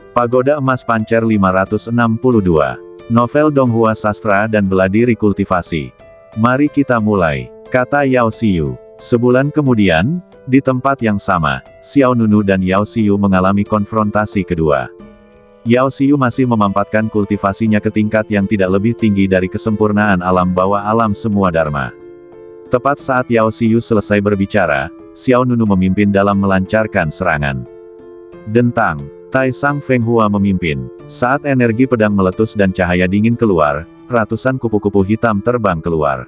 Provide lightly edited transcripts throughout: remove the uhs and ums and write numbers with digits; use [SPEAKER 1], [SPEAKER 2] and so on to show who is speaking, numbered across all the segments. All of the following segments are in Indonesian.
[SPEAKER 1] Pagoda Emas Pancer 562. Novel Donghua Sastra dan Bela Diri Kultivasi. Mari kita mulai, kata Yao Xiu. Sebulan kemudian, di tempat yang sama, Xiao Nunu dan Yao Xiu mengalami konfrontasi kedua. Yao Xiu masih memampatkan kultivasinya ke tingkat yang tidak lebih tinggi dari kesempurnaan alam bawah alam semua dharma. Tepat saat Yao Xiu selesai berbicara, Xiao Nunu memimpin dalam melancarkan serangan. Dentang, Tai Sang Feng Hua memimpin. Saat energi pedang meletus dan cahaya dingin keluar, ratusan kupu-kupu hitam terbang keluar.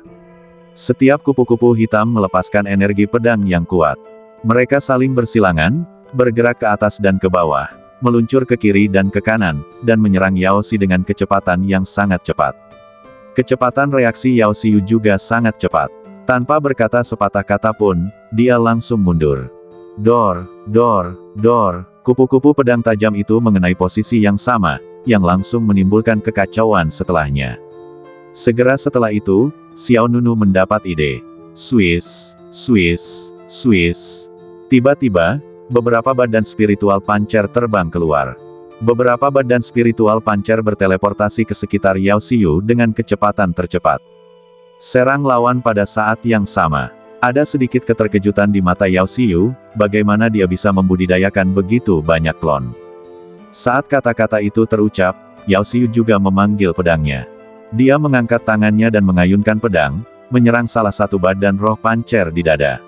[SPEAKER 1] Setiap kupu-kupu hitam melepaskan energi pedang yang kuat. Mereka saling bersilangan, bergerak ke atas dan ke bawah, meluncur ke kiri dan ke kanan, dan menyerang Yao Xi dengan kecepatan yang sangat cepat. Kecepatan reaksi Yao Xiu juga sangat cepat. Tanpa berkata sepatah kata pun, dia langsung mundur. Dor, dor, dor, kupu-kupu pedang tajam itu mengenai posisi yang sama, yang langsung menimbulkan kekacauan setelahnya. Segera setelah itu, Xiao Nunu mendapat ide. Swiss, Swiss, Swiss. Tiba-tiba, beberapa badan spiritual pancer terbang keluar. Beberapa badan spiritual pancer berteleportasi ke sekitar Yao Xiu dengan kecepatan tercepat. Serang lawan pada saat yang sama. Ada sedikit keterkejutan di mata Yao Xiu, bagaimana dia bisa membudidayakan begitu banyak klon. Saat kata-kata itu terucap, Yao Xiu juga memanggil pedangnya. Dia mengangkat tangannya dan mengayunkan pedang, menyerang salah satu badan roh pancer di dada.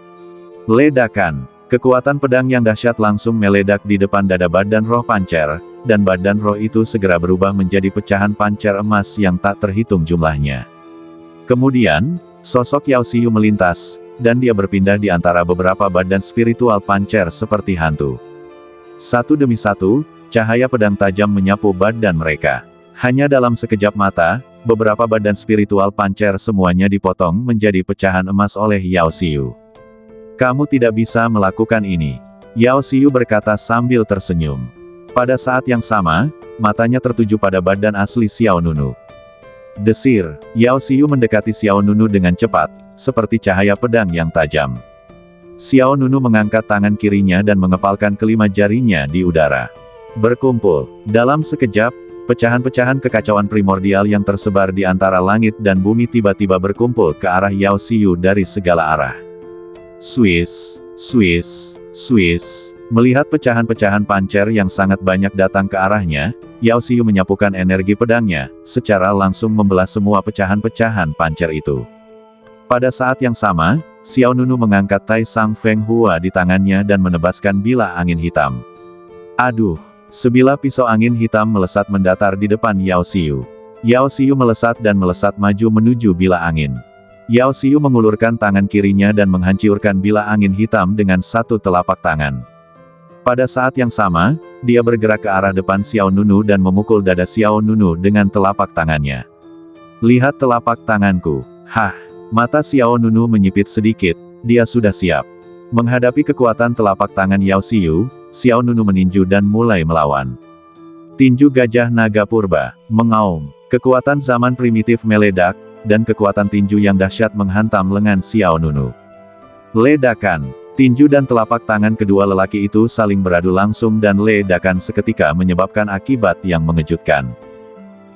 [SPEAKER 1] Ledakan. Kekuatan pedang yang dahsyat langsung meledak di depan dada badan roh pancer, dan badan roh itu segera berubah menjadi pecahan pancer emas yang tak terhitung jumlahnya. Kemudian, sosok Yao Xiu melintas, dan dia berpindah di antara beberapa badan spiritual pancer seperti hantu. Satu demi satu, cahaya pedang tajam menyapu badan mereka. Hanya dalam sekejap mata, beberapa badan spiritual pancer semuanya dipotong menjadi pecahan emas oleh Yao Xiu. Kamu tidak bisa melakukan ini, Yao Xiu berkata sambil tersenyum. Pada saat yang sama, matanya tertuju pada badan asli Xiao Nunu. Desir, Yao Xiu mendekati Xiao Nunu dengan cepat, seperti cahaya pedang yang tajam. Xiao Nunu mengangkat tangan kirinya dan mengepalkan kelima jarinya di udara. Berkumpul. Dalam sekejap, pecahan-pecahan kekacauan primordial yang tersebar di antara langit dan bumi tiba-tiba berkumpul ke arah Yao Xiu dari segala arah. Swiss, Swiss, Swiss. Melihat pecahan-pecahan pancer yang sangat banyak datang ke arahnya, Yao Xiu menyapukan energi pedangnya, secara langsung membelah semua pecahan-pecahan pancer itu. Pada saat yang sama, Xiao Nunu mengangkat Tai Sang Feng Hua di tangannya dan menebaskan bilah angin hitam. Aduh! Sebilah pisau angin hitam melesat mendatar di depan Yao Xiu. Yao Xiu melesat dan melesat maju menuju bilah angin. Yao Xiu mengulurkan tangan kirinya dan menghancurkan bilah angin hitam dengan satu telapak tangan. Pada saat yang sama, dia bergerak ke arah depan Xiao Nunu dan memukul dada Xiao Nunu dengan telapak tangannya. Lihat telapak tanganku. Hah! Mata Xiao Nunu menyipit sedikit, dia sudah siap. Menghadapi kekuatan telapak tangan Yao Xiu, Xiao Nunu meninju dan mulai melawan. Tinju gajah naga purba, mengaum. Kekuatan zaman primitif meledak, dan kekuatan tinju yang dahsyat menghantam lengan Xiao Nunu. Ledakan. Tinju dan telapak tangan kedua lelaki itu saling beradu langsung dan ledakan seketika menyebabkan akibat yang mengejutkan.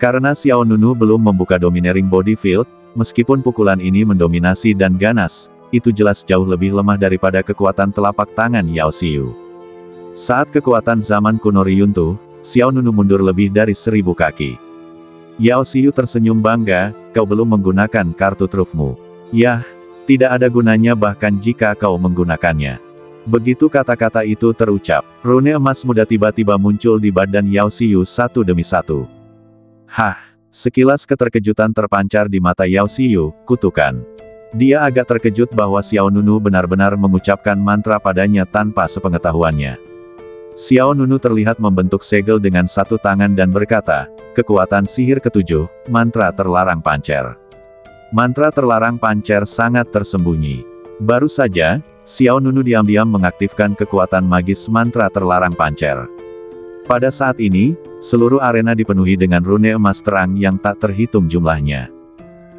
[SPEAKER 1] Karena Xiao Nunu belum membuka dominating body field, meskipun pukulan ini mendominasi dan ganas, itu jelas jauh lebih lemah daripada kekuatan telapak tangan Yao Xiu. Saat kekuatan zaman kuno runtuh, Xiao Nunu mundur lebih dari 1000 kaki. Yao Xiu tersenyum bangga, kau belum menggunakan kartu trufmu. Yah, tidak ada gunanya bahkan jika kau menggunakannya. Begitu kata-kata itu terucap, rune emas muda tiba-tiba muncul di badan Yao Xiu satu demi satu. Hah, sekilas keterkejutan terpancar di mata Yao Xiu, kutukan. Dia agak terkejut bahwa Xiao Nunu benar-benar mengucapkan mantra padanya tanpa sepengetahuannya. Xiao Nunu terlihat membentuk segel dengan satu tangan dan berkata, kekuatan sihir ketujuh, mantra terlarang pancer. Mantra terlarang pancer sangat tersembunyi. Baru saja, Xiao Nunu diam-diam mengaktifkan kekuatan magis mantra terlarang pancer. Pada saat ini, seluruh arena dipenuhi dengan rune emas terang yang tak terhitung jumlahnya.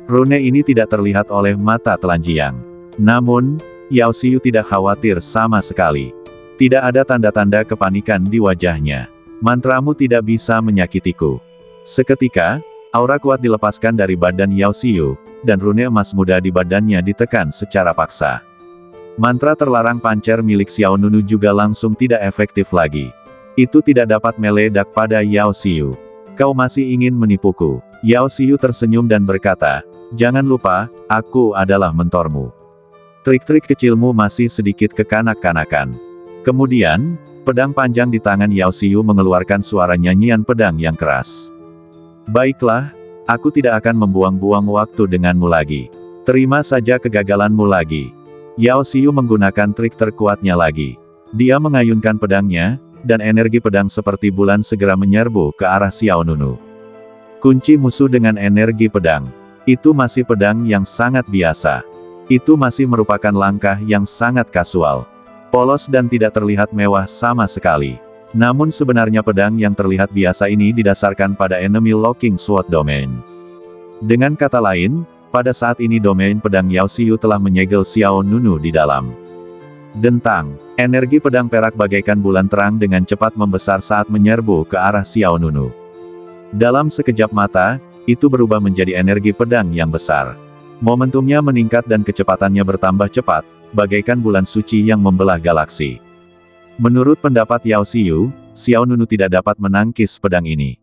[SPEAKER 1] Rune ini tidak terlihat oleh mata telanjang. Namun, Yao Xiu tidak khawatir sama sekali. Tidak ada tanda-tanda kepanikan di wajahnya. Mantramu tidak bisa menyakitiku. Seketika, aura kuat dilepaskan dari badan Yao Xiu, dan rune emas muda di badannya ditekan secara paksa. Mantra terlarang pancer milik Xiao Nunu juga langsung tidak efektif lagi. Itu tidak dapat meledak pada Yao Xiu. Kau masih ingin menipuku? Yao Xiu tersenyum dan berkata, jangan lupa, aku adalah mentormu. Trik-trik kecilmu masih sedikit kekanak-kanakan. Kemudian, pedang panjang di tangan Yao Xiu mengeluarkan suara nyanyian pedang yang keras. Baiklah, aku tidak akan membuang-buang waktu denganmu lagi. Terima saja kegagalanmu lagi. Yao Xiu menggunakan trik terkuatnya lagi. Dia mengayunkan pedangnya, dan energi pedang seperti bulan segera menyerbu ke arah Xiao Nunu. Kunci musuh dengan energi pedang. Itu masih pedang yang sangat biasa. Itu masih merupakan langkah yang sangat kasual. Polos dan tidak terlihat mewah sama sekali. Namun sebenarnya pedang yang terlihat biasa ini didasarkan pada enemy locking sword domain. Dengan kata lain, pada saat ini domain pedang Yao Xiu telah menyegel Xiao Nunu di dalam. Dentang, energi pedang perak bagaikan bulan terang dengan cepat membesar saat menyerbu ke arah Xiao Nunu. Dalam sekejap mata, itu berubah menjadi energi pedang yang besar. Momentumnya meningkat dan kecepatannya bertambah cepat, bagaikan bulan suci yang membelah galaksi. Menurut pendapat Yao Xiu, Xiao Nunu tidak dapat menangkis pedang ini.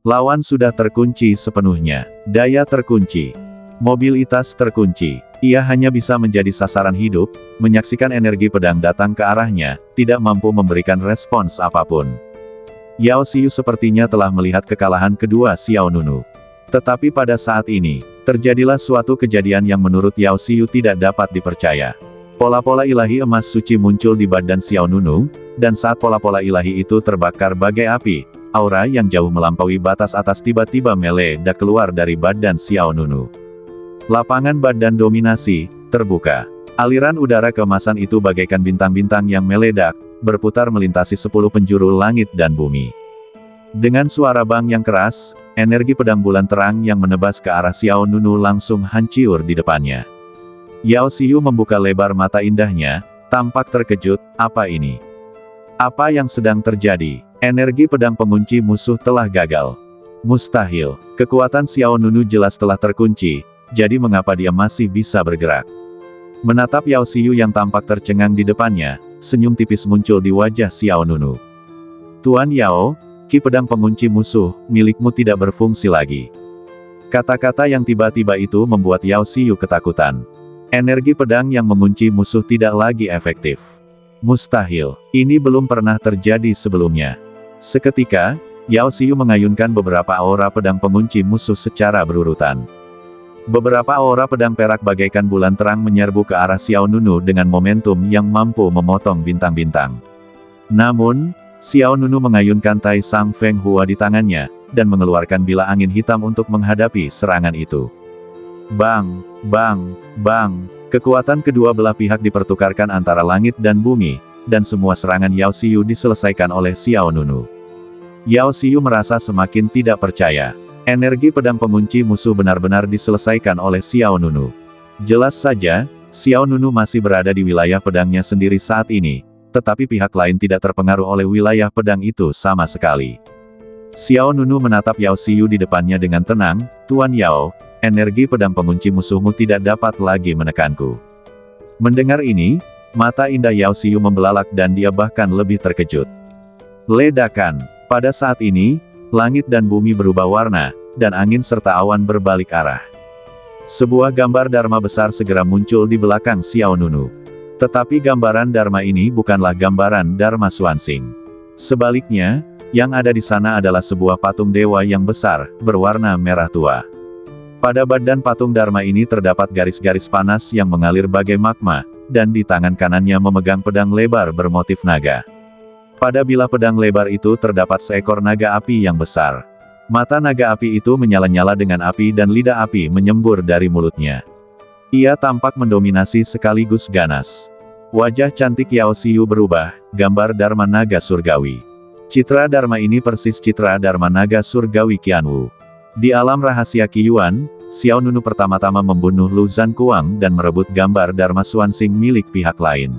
[SPEAKER 1] Lawan sudah terkunci sepenuhnya. Daya terkunci. Mobilitas terkunci. Ia hanya bisa menjadi sasaran hidup, menyaksikan energi pedang datang ke arahnya, tidak mampu memberikan respons apapun. Yao Xiu sepertinya telah melihat kekalahan kedua Xiao Nunu. Tetapi pada saat ini, terjadilah suatu kejadian yang menurut Yao Xiu tidak dapat dipercaya. Pola-pola ilahi emas suci muncul di badan Xiao Nunu, dan saat pola-pola ilahi itu terbakar bagai api, aura yang jauh melampaui batas atas tiba-tiba meledak keluar dari badan Xiao Nunu. Lapangan badan dominasi terbuka. Aliran udara keemasan itu bagaikan bintang-bintang yang meledak, berputar melintasi 10 penjuru langit dan bumi. Dengan suara bang yang keras, energi pedang bulan terang yang menebas ke arah Xiao Nunu langsung hancur di depannya. Yao Xiu membuka lebar mata indahnya, tampak terkejut, apa ini? Apa yang sedang terjadi? Energi pedang pengunci musuh telah gagal. Mustahil, kekuatan Xiao Nunu jelas telah terkunci, jadi mengapa dia masih bisa bergerak? Menatap Yao Xiu yang tampak tercengang di depannya, senyum tipis muncul di wajah Xiao Nunu. Tuan Yao, ki pedang pengunci musuh, milikmu tidak berfungsi lagi. Kata-kata yang tiba-tiba itu membuat Yao Xiu ketakutan. Energi pedang yang mengunci musuh tidak lagi efektif. Mustahil, ini belum pernah terjadi sebelumnya. Seketika, Yao Xiu mengayunkan beberapa aura pedang pengunci musuh secara berurutan. Beberapa aura pedang perak bagaikan bulan terang menyerbu ke arah Xiao Nunu dengan momentum yang mampu memotong bintang-bintang. Namun, Xiao Nunu mengayunkan Tai Sang Feng Hua di tangannya, dan mengeluarkan bila angin hitam untuk menghadapi serangan itu. Bang, bang, bang, kekuatan kedua belah pihak dipertukarkan antara langit dan bumi, dan semua serangan Yao Xiu diselesaikan oleh Xiao Nunu. Yao Xiu merasa semakin tidak percaya. Energi pedang pengunci musuh benar-benar diselesaikan oleh Xiao Nunu. Jelas saja, Xiao Nunu masih berada di wilayah pedangnya sendiri saat ini, tetapi pihak lain tidak terpengaruh oleh wilayah pedang itu sama sekali. Xiao Nunu menatap Yao Xiu di depannya dengan tenang, Tuan Yao, energi pedang pengunci musuhmu tidak dapat lagi menekanku. Mendengar ini, mata indah Yao Xiu membelalak dan dia bahkan lebih terkejut. Ledakan. Pada saat ini, langit dan bumi berubah warna, dan angin serta awan berbalik arah. Sebuah gambar Dharma besar segera muncul di belakang Xiao Nunu. Tetapi gambaran Dharma ini bukanlah gambaran Dharma Xuanxing. Sebaliknya, yang ada di sana adalah sebuah patung dewa yang besar, berwarna merah tua. Pada badan patung Dharma ini terdapat garis-garis panas yang mengalir bagai magma, dan di tangan kanannya memegang pedang lebar bermotif naga. Pada bilah pedang lebar itu terdapat seekor naga api yang besar. Mata naga api itu menyala-nyala dengan api dan lidah api menyembur dari mulutnya. Ia tampak mendominasi sekaligus ganas. Wajah cantik Yao Xiu berubah, gambar Dharma Naga Surgawi. Citra Dharma ini persis citra Dharma Naga Surgawi Qianwu. Di alam rahasia Qiyuan, Xiao Nunu pertama-tama membunuh Lu Zhankuang dan merebut gambar Dharma Xuanxing milik pihak lain.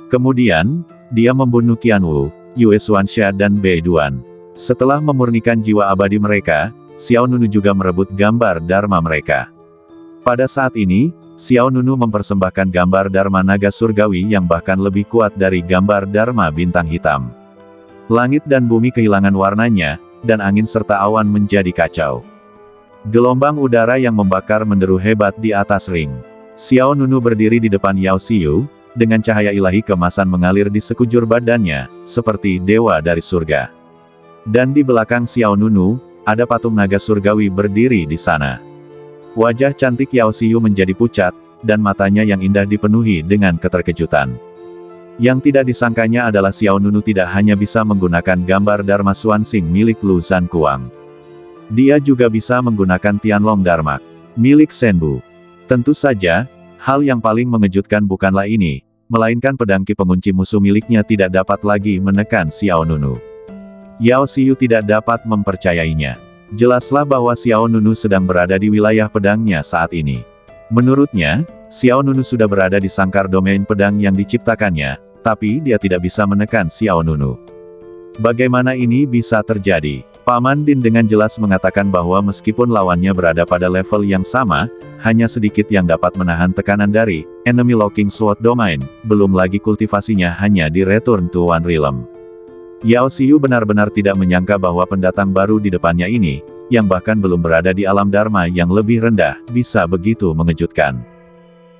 [SPEAKER 1] Kemudian, dia membunuh Qianwu, Yue Xuanxia dan Bei Duan. Setelah memurnikan jiwa abadi mereka, Xiao Nunu juga merebut gambar Dharma mereka. Pada saat ini, Xiao Nunu mempersembahkan gambar Dharma naga surgawi yang bahkan lebih kuat dari gambar Dharma bintang hitam. Langit dan bumi kehilangan warnanya, dan angin serta awan menjadi kacau. Gelombang udara yang membakar menderu hebat di atas ring. Xiao Nunu berdiri di depan Yao Xiu, dengan cahaya ilahi kemasan mengalir di sekujur badannya, seperti dewa dari surga. Dan di belakang Xiao Nunu, ada patung naga surgawi berdiri di sana. Wajah cantik Yao Xiu menjadi pucat, dan matanya yang indah dipenuhi dengan keterkejutan. Yang tidak disangkanya adalah Xiao Nunu tidak hanya bisa menggunakan gambar Dharma Xuanxing milik Lu Zhankuang. Dia juga bisa menggunakan Tianlong Dharma milik Shenbu. Tentu saja, hal yang paling mengejutkan bukanlah ini, melainkan pedang ki pengunci musuh miliknya tidak dapat lagi menekan Xiao Nunu. Yao Xiu tidak dapat mempercayainya. Jelaslah bahwa Xiao Nunu sedang berada di wilayah pedangnya saat ini. Menurutnya, Xiao Nunu sudah berada di sangkar domain pedang yang diciptakannya, tapi dia tidak bisa menekan Xiao Nunu. Bagaimana ini bisa terjadi? Paman Din dengan jelas mengatakan bahwa meskipun lawannya berada pada level yang sama, hanya sedikit yang dapat menahan tekanan dari Enemy Locking Sword Domain, belum lagi kultivasinya hanya di Return to One Realm. Yao Xiu benar-benar tidak menyangka bahwa pendatang baru di depannya ini, yang bahkan belum berada di alam Dharma yang lebih rendah, bisa begitu mengejutkan.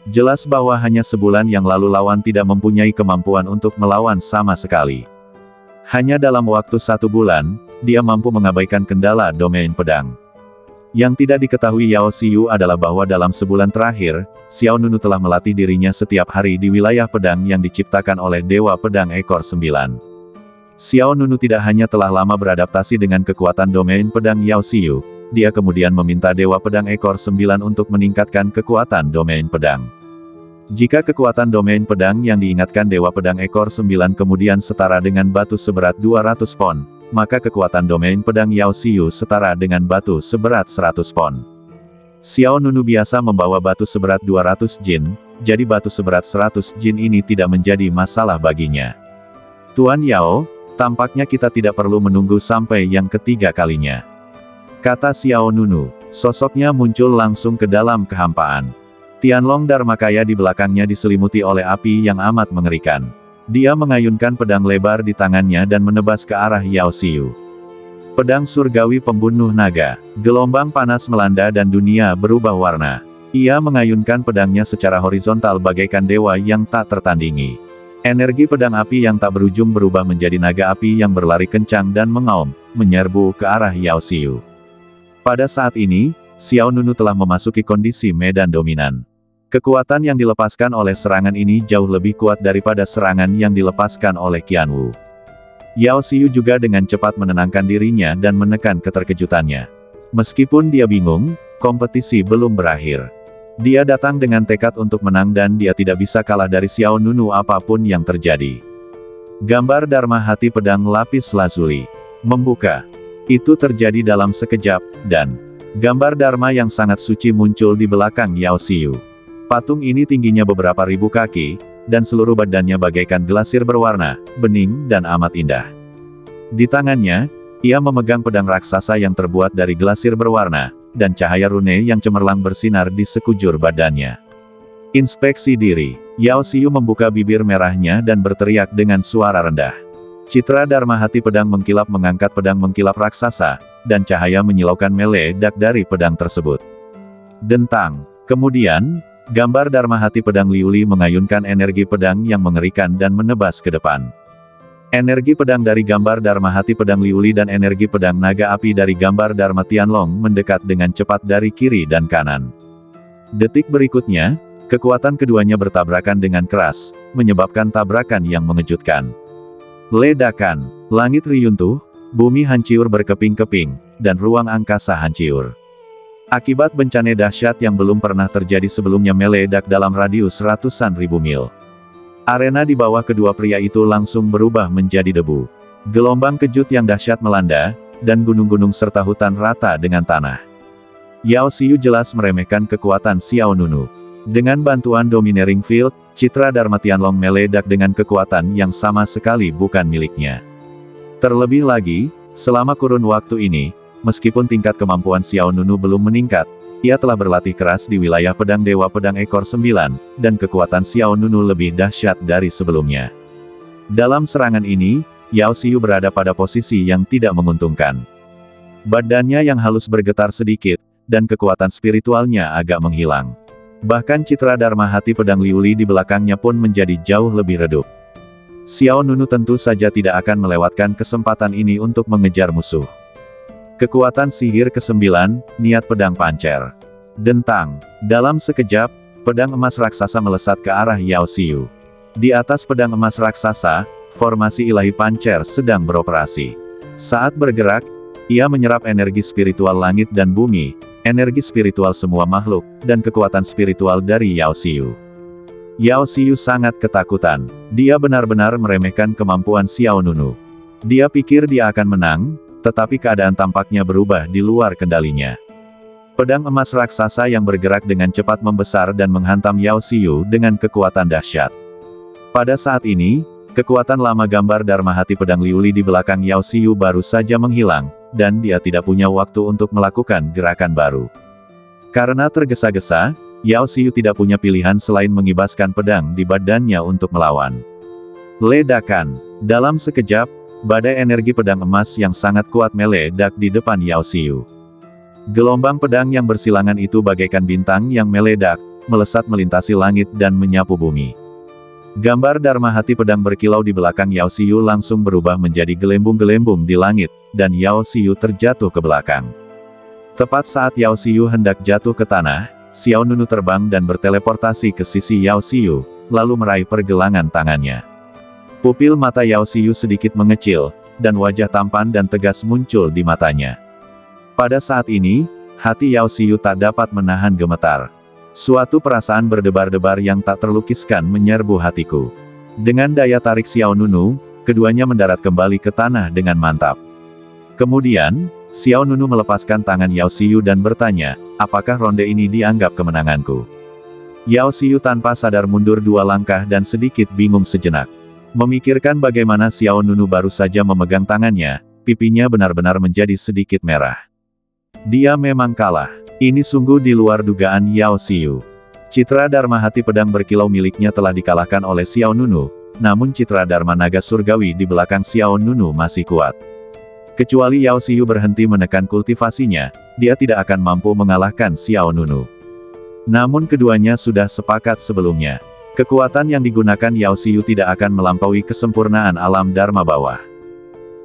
[SPEAKER 1] Jelas bahwa hanya sebulan yang lalu lawan tidak mempunyai kemampuan untuk melawan sama sekali. Hanya dalam waktu 1 bulan, dia mampu mengabaikan kendala domain pedang. Yang tidak diketahui Yao Xiu adalah bahwa dalam sebulan terakhir, Xiao Nunu telah melatih dirinya setiap hari di wilayah pedang yang diciptakan oleh Dewa Pedang Ekor 9. Xiao Nunu tidak hanya telah lama beradaptasi dengan kekuatan domain pedang Yao Xiu, dia kemudian meminta Dewa Pedang Ekor 9 untuk meningkatkan kekuatan domain pedang. Jika kekuatan domain pedang yang diingatkan Dewa Pedang Ekor 9 kemudian setara dengan batu seberat 200 pon, maka kekuatan domain pedang Yao Xiu setara dengan batu seberat 100 pon. Xiao Nunu biasa membawa batu seberat 200 jin, jadi batu seberat 100 jin ini tidak menjadi masalah baginya. Tuan Yao, tampaknya kita tidak perlu menunggu sampai yang ketiga kalinya, kata Xiao Nunu. Sosoknya muncul langsung ke dalam kehampaan. Tianlong Dharmakaya di belakangnya diselimuti oleh api yang amat mengerikan. Dia mengayunkan pedang lebar di tangannya dan menebas ke arah Yao Xiu. Pedang surgawi pembunuh naga. Gelombang panas melanda dan dunia berubah warna. Ia mengayunkan pedangnya secara horizontal bagaikan dewa yang tak tertandingi. Energi pedang api yang tak berujung berubah menjadi naga api yang berlari kencang dan mengaum, menyerbu ke arah Yao Xiu. Pada saat ini, Xiao Nunu telah memasuki kondisi medan dominan. Kekuatan yang dilepaskan oleh serangan ini jauh lebih kuat daripada serangan yang dilepaskan oleh Qianwu. Yao Xiu juga dengan cepat menenangkan dirinya dan menekan keterkejutannya. Meskipun dia bingung, kompetisi belum berakhir. Dia datang dengan tekad untuk menang dan dia tidak bisa kalah dari Xiao Nunu apapun yang terjadi. Gambar Dharma hati pedang lapis lazuli membuka. Itu terjadi dalam sekejap, dan gambar Dharma yang sangat suci muncul di belakang Yao Xiu. Patung ini tingginya beberapa ribu kaki, dan seluruh badannya bagaikan glasir berwarna, bening dan amat indah. Di tangannya, ia memegang pedang raksasa yang terbuat dari glasir berwarna, dan cahaya rune yang cemerlang bersinar di sekujur badannya. Inspeksi diri. Yao Xiu membuka bibir merahnya dan berteriak dengan suara rendah. Citra Dharma hati pedang mengkilap mengangkat pedang mengkilap raksasa, dan cahaya menyilaukan meledak dari pedang tersebut. Dentang. Kemudian, gambar Dharma hati pedang Liuli mengayunkan energi pedang yang mengerikan dan menebas ke depan. Energi pedang dari gambar Dharma hati pedang Liuli dan energi pedang naga api dari gambar Dharma Tianlong mendekat dengan cepat dari kiri dan kanan. Detik berikutnya, kekuatan keduanya bertabrakan dengan keras, menyebabkan tabrakan yang mengejutkan. Ledakan, langit riyuntuh, bumi hancur berkeping-keping, dan ruang angkasa hancur. Akibat bencana dahsyat yang belum pernah terjadi sebelumnya meledak dalam radius ratusan ribu mil. Arena di bawah kedua pria itu langsung berubah menjadi debu. Gelombang kejut yang dahsyat melanda, dan gunung-gunung serta hutan rata dengan tanah. Yao Xiu jelas meremehkan kekuatan Xiao Nunu. Dengan bantuan Dominating Field, citra Dharma Tianlong meledak dengan kekuatan yang sama sekali bukan miliknya. Terlebih lagi, selama kurun waktu ini, meskipun tingkat kemampuan Xiao Nunu belum meningkat, ia telah berlatih keras di wilayah pedang Dewa Pedang Ekor 9, dan kekuatan Xiao Nunu lebih dahsyat dari sebelumnya. Dalam serangan ini, Yao Xiu berada pada posisi yang tidak menguntungkan. Badannya yang halus bergetar sedikit, dan kekuatan spiritualnya agak menghilang. Bahkan citra Dharma hati pedang Liuli di belakangnya pun menjadi jauh lebih redup. Xiao Nunu tentu saja tidak akan melewatkan kesempatan ini untuk mengejar musuh. Kekuatan sihir ke-9, niat pedang pancer. Dentang. Dalam sekejap, pedang emas raksasa melesat ke arah Yao Xiu. Di atas pedang emas raksasa, formasi ilahi pancer sedang beroperasi. Saat bergerak, ia menyerap energi spiritual langit dan bumi, energi spiritual semua makhluk, dan kekuatan spiritual dari Yao Xiu. Yao Xiu sangat ketakutan. Dia benar-benar meremehkan kemampuan Xiao Nunu. Dia pikir dia akan menang, tetapi keadaan tampaknya berubah di luar kendalinya. Pedang emas raksasa yang bergerak dengan cepat membesar dan menghantam Yao Xiu dengan kekuatan dahsyat. Pada saat ini, kekuatan lama gambar Dharma hati pedang Liuli di belakang Yao Xiu baru saja menghilang, dan dia tidak punya waktu untuk melakukan gerakan baru. Karena tergesa-gesa, Yao Xiu tidak punya pilihan selain mengibaskan pedang di badannya untuk melawan. Ledakan. Dalam sekejap, badai energi pedang emas yang sangat kuat meledak di depan Yao Xiu. Gelombang pedang yang bersilangan itu bagaikan bintang yang meledak, melesat melintasi langit dan menyapu bumi. Gambar Dharma hati pedang berkilau di belakang Yao Xiu langsung berubah menjadi gelembung-gelembung di langit, dan Yao Xiu terjatuh ke belakang. Tepat saat Yao Xiu hendak jatuh ke tanah, Xiao Nunu terbang dan berteleportasi ke sisi Yao Xiu, lalu meraih pergelangan tangannya. Pupil mata Yao Xiu sedikit mengecil, dan wajah tampan dan tegas muncul di matanya. Pada saat ini, hati Yao Xiu tak dapat menahan gemetar. Suatu perasaan berdebar-debar yang tak terlukiskan menyerbu hatiku. Dengan daya tarik Xiao Nunu, keduanya mendarat kembali ke tanah dengan mantap. Kemudian, Xiao Nunu melepaskan tangan Yao Xiu dan bertanya, apakah ronde ini dianggap kemenanganku? Yao Xiu tanpa sadar mundur 2 langkah dan sedikit bingung sejenak. Memikirkan bagaimana Xiao Nunu baru saja memegang tangannya, pipinya benar-benar menjadi sedikit merah. Dia memang kalah. Ini sungguh di luar dugaan Yao Xiu. Citra Dharma hati pedang berkilau miliknya telah dikalahkan oleh Xiao Nunu, namun citra Dharma naga surgawi di belakang Xiao Nunu masih kuat. Kecuali Yao Xiu berhenti menekan kultivasinya, dia tidak akan mampu mengalahkan Xiao Nunu. Namun keduanya sudah sepakat sebelumnya. Kekuatan yang digunakan Yao Xiu tidak akan melampaui kesempurnaan alam Dharma bawah.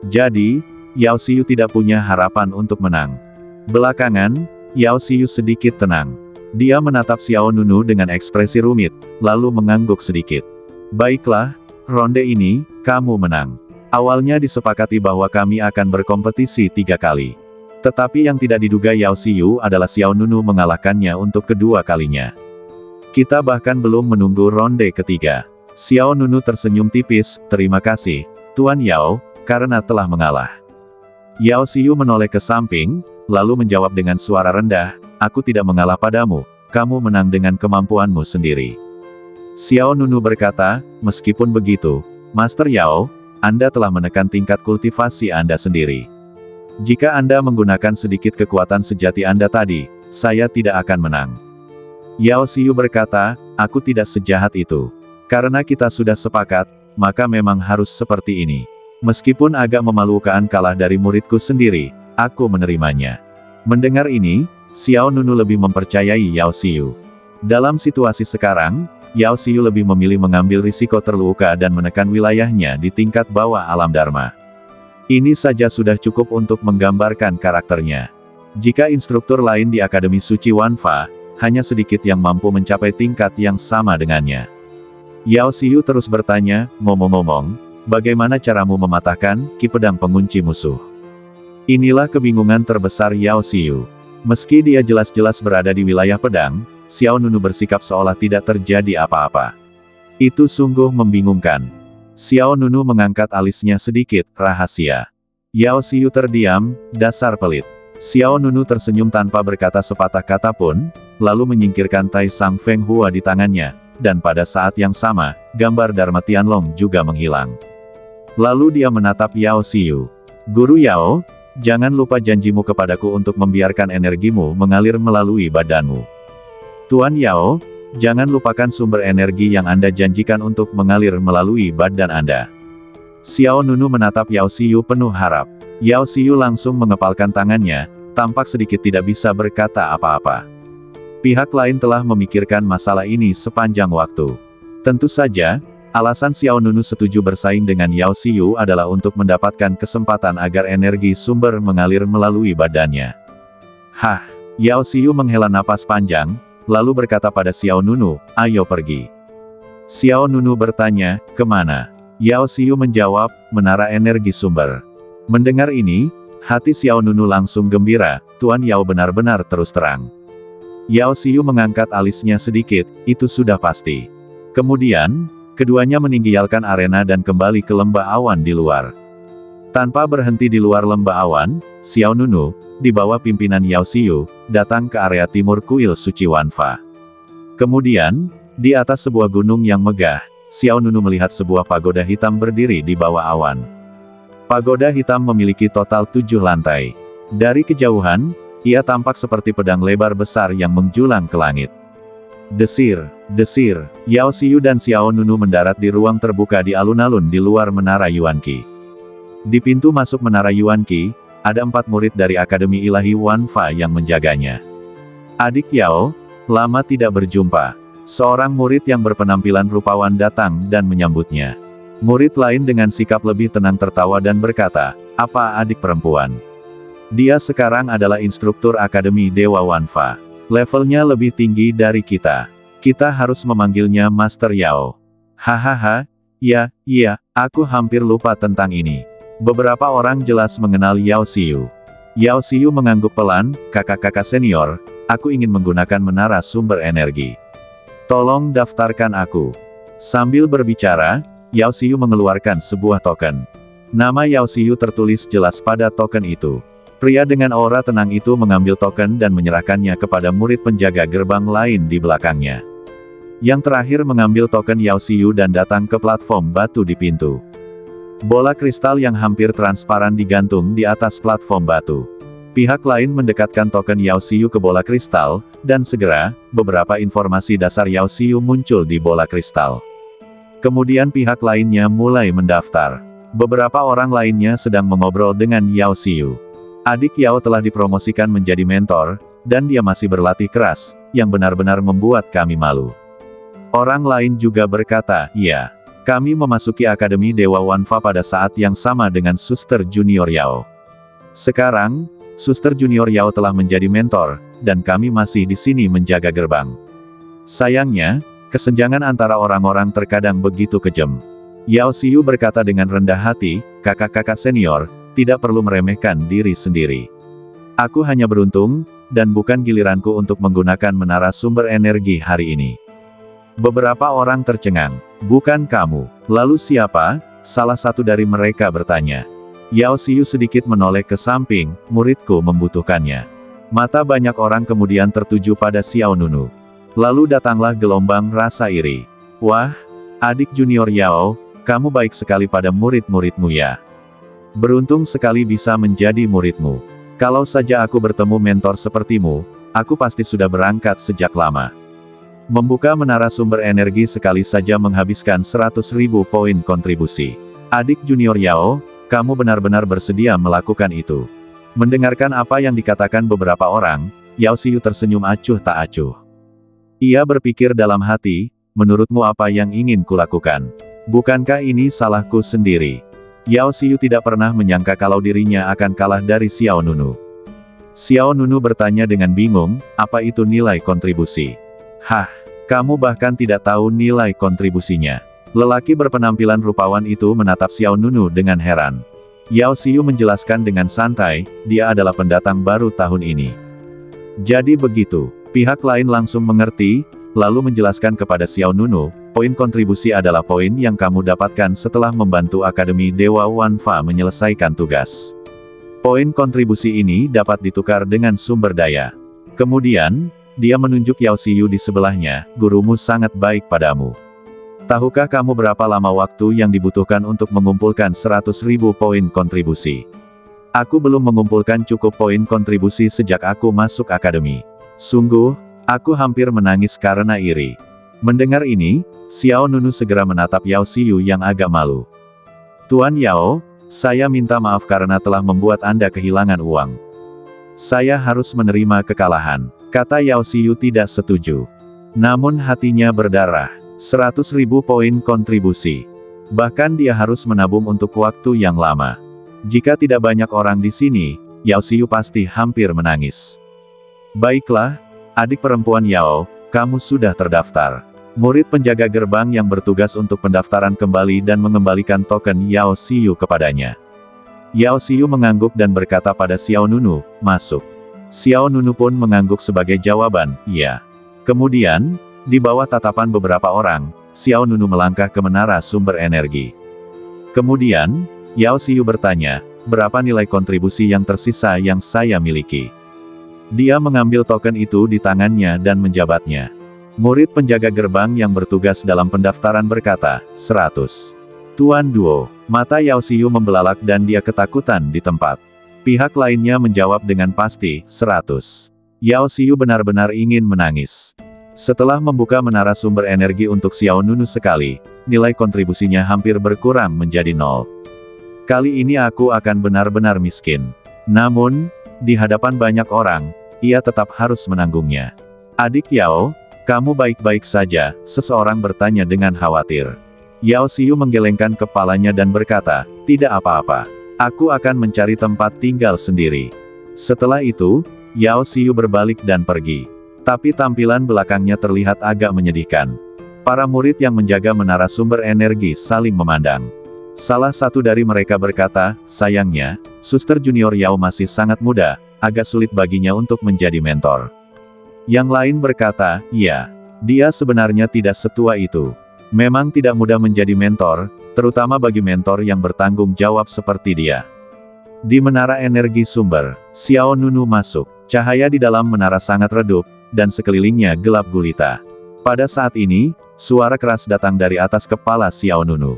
[SPEAKER 1] Jadi, Yao Xiu tidak punya harapan untuk menang. Belakangan, Yao Xiu sedikit tenang. Dia menatap Xiao Nunu dengan ekspresi rumit, lalu mengangguk sedikit. Baiklah, ronde ini, kamu menang. Awalnya disepakati bahwa kami akan berkompetisi 3 kali. Tetapi yang tidak diduga Yao Xiu adalah Xiao Nunu mengalahkannya untuk kedua kalinya. Kita bahkan belum menunggu ronde ketiga. Xiao Nunu tersenyum tipis, terima kasih, Tuan Yao, karena telah mengalah. Yao Xiu menoleh ke samping, lalu menjawab dengan suara rendah, aku tidak mengalah padamu, kamu menang dengan kemampuanmu sendiri. Xiao Nunu berkata, meskipun begitu, Master Yao, Anda telah menekan tingkat kultivasi Anda sendiri. Jika Anda menggunakan sedikit kekuatan sejati Anda tadi, saya tidak akan menang. Yao Xiu berkata, aku tidak sejahat itu. Karena kita sudah sepakat, maka memang harus seperti ini. Meskipun agak memalukan kalah dari muridku sendiri, aku menerimanya. Mendengar ini, Xiao Nunu lebih mempercayai Yao Xiu. Dalam situasi sekarang, Yao Xiu lebih memilih mengambil risiko terluka dan menekan wilayahnya di tingkat bawah alam Dharma. Ini saja sudah cukup untuk menggambarkan karakternya. Jika instruktur lain di Akademi Suci Wanfa, hanya sedikit yang mampu mencapai tingkat yang sama dengannya. Yao Xiu terus bertanya, ngomong-ngomong, bagaimana caramu mematahkan ki pedang pengunci musuh? Inilah kebingungan terbesar Yao Xiu. Meski dia jelas-jelas berada di wilayah pedang, Xiao Nunu bersikap seolah tidak terjadi apa-apa. Itu sungguh membingungkan. Xiao Nunu mengangkat alisnya sedikit, rahasia. Yao Xiu terdiam, dasar pelit. Xiao Nunu tersenyum tanpa berkata sepatah kata pun, lalu menyingkirkan Tai Sang Feng Hua di tangannya, dan pada saat yang sama, gambar Dharma Tianlong juga menghilang. Lalu dia menatap Yao Xiu. Guru Yao, jangan lupa janjimu kepadaku untuk membiarkan energimu mengalir melalui badanmu. Tuan Yao, jangan lupakan sumber energi yang Anda janjikan untuk mengalir melalui badan Anda. Xiao Nunu menatap Yao Xiu penuh harap. Yao Xiu langsung mengepalkan tangannya, tampak sedikit tidak bisa berkata apa-apa. Pihak lain telah memikirkan masalah ini sepanjang waktu. Tentu saja, alasan Xiao Nunu setuju bersaing dengan Yao Xiu adalah untuk mendapatkan kesempatan agar energi sumber mengalir melalui badannya. Hah, Yao Xiu menghela napas panjang, lalu berkata pada Xiao Nunu, ayo pergi. Xiao Nunu bertanya, kemana? Yao Xiu menjawab, menara energi sumber. Mendengar ini, hati Xiao Nunu langsung gembira, Tuan Yao benar-benar terus terang. Yao Xiu mengangkat alisnya sedikit, itu sudah pasti. Kemudian, keduanya meninggalkan arena dan kembali ke lembah awan di luar. Tanpa berhenti di luar lembah awan, Xiao Nunu, di bawah pimpinan Yao Xiu, datang ke area timur kuil suci Wanfa. Kemudian, di atas sebuah gunung yang megah, Xiao Nunu melihat sebuah pagoda hitam berdiri di bawah awan. Pagoda hitam memiliki total 7 lantai. Dari kejauhan, ia tampak seperti pedang lebar besar yang menjulang ke langit. Desir, desir, Yao Xiu dan Xiao Nunu mendarat di ruang terbuka di alun-alun di luar Menara Yuanqi. Di pintu masuk Menara Yuanqi, ada 4 murid dari Akademi Ilahi Wanfa yang menjaganya. Adik Yao, lama tidak berjumpa. Seorang murid yang berpenampilan rupawan datang dan menyambutnya. Murid lain dengan sikap lebih tenang tertawa dan berkata, apa adik perempuan? Dia sekarang adalah instruktur Akademi Dewa Wanfa. Levelnya lebih tinggi dari kita. Kita harus memanggilnya Master Yao. Hahaha, ya, iya, aku hampir lupa tentang ini. Beberapa orang jelas mengenal Yao Xiu. Yao Xiu mengangguk pelan, kakak-kakak senior, aku ingin menggunakan menara sumber energi. Tolong daftarkan aku. Sambil berbicara, Yao Xiu mengeluarkan sebuah token. Nama Yao Xiu tertulis jelas pada token itu. Pria dengan aura tenang itu mengambil token dan menyerahkannya kepada murid penjaga gerbang lain di belakangnya. Yang terakhir mengambil token Yao Xiu dan datang ke platform batu di pintu. Bola kristal yang hampir transparan digantung di atas platform batu. Pihak lain mendekatkan token Yao Xiu ke bola kristal, dan segera, beberapa informasi dasar Yao Xiu muncul di bola kristal. Kemudian pihak lainnya mulai mendaftar. Beberapa orang lainnya sedang mengobrol dengan Yao Xiu. Adik Yao telah dipromosikan menjadi mentor, dan dia masih berlatih keras, yang benar-benar membuat kami malu. Orang lain juga berkata, ya, kami memasuki Akademi Dewa Wanfa pada saat yang sama dengan Suster Junior Yao. Sekarang, Suster Junior Yao telah menjadi mentor, dan kami masih di sini menjaga gerbang. Sayangnya, kesenjangan antara orang-orang terkadang begitu kejam. Yao Xiu berkata dengan rendah hati, kakak-kakak senior, tidak perlu meremehkan diri sendiri. Aku hanya beruntung, dan bukan giliranku untuk menggunakan menara sumber energi hari ini. Beberapa orang tercengang. Bukan kamu. Lalu siapa? Salah satu dari mereka bertanya. Yao Xiu sedikit menoleh ke samping, muridku membutuhkannya. Mata banyak orang kemudian tertuju pada Xiao Nunu. Lalu datanglah gelombang rasa iri. Wah, adik junior Yao, kamu baik sekali pada murid-muridmu ya. Beruntung sekali bisa menjadi muridmu. Kalau saja aku bertemu mentor sepertimu, aku pasti sudah berangkat sejak lama. Membuka menara sumber energi sekali saja menghabiskan 100.000 poin kontribusi. Adik junior Yao, kamu benar-benar bersedia melakukan itu. Mendengarkan apa yang dikatakan beberapa orang, Yao Xiu tersenyum acuh tak acuh. Ia berpikir dalam hati, menurutmu apa yang ingin kulakukan? Bukankah ini salahku sendiri? Yao Xiu tidak pernah menyangka kalau dirinya akan kalah dari Xiao Nunu. Xiao Nunu bertanya dengan bingung, apa itu nilai kontribusi? Hah, kamu bahkan tidak tahu nilai kontribusinya. Lelaki berpenampilan rupawan itu menatap Xiao Nunu dengan heran. Yao Xiu menjelaskan dengan santai, dia adalah pendatang baru tahun ini. Jadi begitu, pihak lain langsung mengerti, lalu menjelaskan kepada Xiao Nunu, poin kontribusi adalah poin yang kamu dapatkan setelah membantu Akademi Dewa Wanfa menyelesaikan tugas. Poin kontribusi ini dapat ditukar dengan sumber daya. Kemudian, dia menunjuk Yao Xiu di sebelahnya, gurumu sangat baik padamu. Tahukah kamu berapa lama waktu yang dibutuhkan untuk mengumpulkan 100.000 poin kontribusi? Aku belum mengumpulkan cukup poin kontribusi sejak aku masuk akademi. Sungguh, aku hampir menangis karena iri. Mendengar ini, Xiao Nunu segera menatap Yao Xiu yang agak malu. Tuan Yao, saya minta maaf karena telah membuat Anda kehilangan uang. Saya harus menerima kekalahan, kata Yao Xiu tidak setuju. Namun hatinya berdarah. 100.000 poin kontribusi. Bahkan dia harus menabung untuk waktu yang lama. Jika tidak banyak orang di sini, Yao Xiu pasti hampir menangis. Baiklah, adik perempuan Yao, kamu sudah terdaftar. Murid penjaga gerbang yang bertugas untuk pendaftaran kembali dan mengembalikan token Yao Xiu kepadanya. Yao Xiu mengangguk dan berkata pada Xiao Nunu, masuk. Xiao Nunu pun mengangguk sebagai jawaban, iya. Kemudian, di bawah tatapan beberapa orang, Xiao Nunu melangkah ke menara sumber energi. Kemudian, Yao Xiu bertanya, berapa nilai kontribusi yang tersisa yang saya miliki? Dia mengambil token itu di tangannya dan menjabatnya. Murid penjaga gerbang yang bertugas dalam pendaftaran berkata, 100. Tuan Duo, mata Yao Xiu membelalak dan dia ketakutan di tempat. Pihak lainnya menjawab dengan pasti, 100. Yao Xiu benar-benar ingin menangis. Setelah membuka menara sumber energi untuk Xiao Nunu sekali, nilai kontribusinya hampir berkurang menjadi 0. Kali ini aku akan benar-benar miskin. Namun, di hadapan banyak orang, ia tetap harus menanggungnya. Adik Yao, kamu baik-baik saja, seseorang bertanya dengan khawatir. Yao Xiu menggelengkan kepalanya dan berkata, tidak apa-apa. Aku akan mencari tempat tinggal sendiri. Setelah itu, Yao Xiu berbalik dan pergi. Tapi tampilan belakangnya terlihat agak menyedihkan. Para murid yang menjaga menara sumber energi saling memandang. Salah satu dari mereka berkata, sayangnya, Suster Junior Yao masih sangat muda, agak sulit baginya untuk menjadi mentor. Yang lain berkata, ya, dia sebenarnya tidak setua itu. Memang tidak mudah menjadi mentor, terutama bagi mentor yang bertanggung jawab seperti dia. Di menara energi sumber, Xiao Nunu masuk. Cahaya di dalam menara sangat redup, dan sekelilingnya gelap gulita. Pada saat ini, suara keras datang dari atas kepala Xiao Nunu.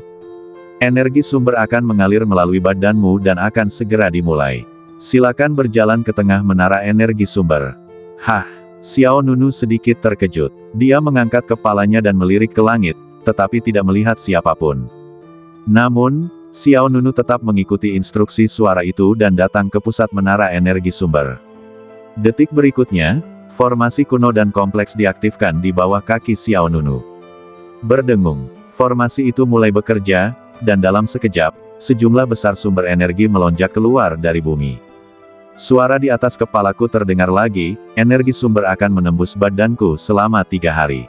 [SPEAKER 1] Energi sumber akan mengalir melalui badanmu dan akan segera dimulai. Silakan berjalan ke tengah menara energi sumber. Hah, Xiao Nunu sedikit terkejut. Dia mengangkat kepalanya dan melirik ke langit, tetapi tidak melihat siapapun. Namun, Xiao Nunu tetap mengikuti instruksi suara itu dan datang ke pusat menara energi sumber. Detik berikutnya, formasi kuno dan kompleks diaktifkan di bawah kaki Xiao Nunu. Berdengung, formasi itu mulai bekerja, dan dalam sekejap, sejumlah besar sumber energi melonjak keluar dari bumi. Suara di atas kepalaku terdengar lagi, energi sumber akan menembus badanku selama 3 hari.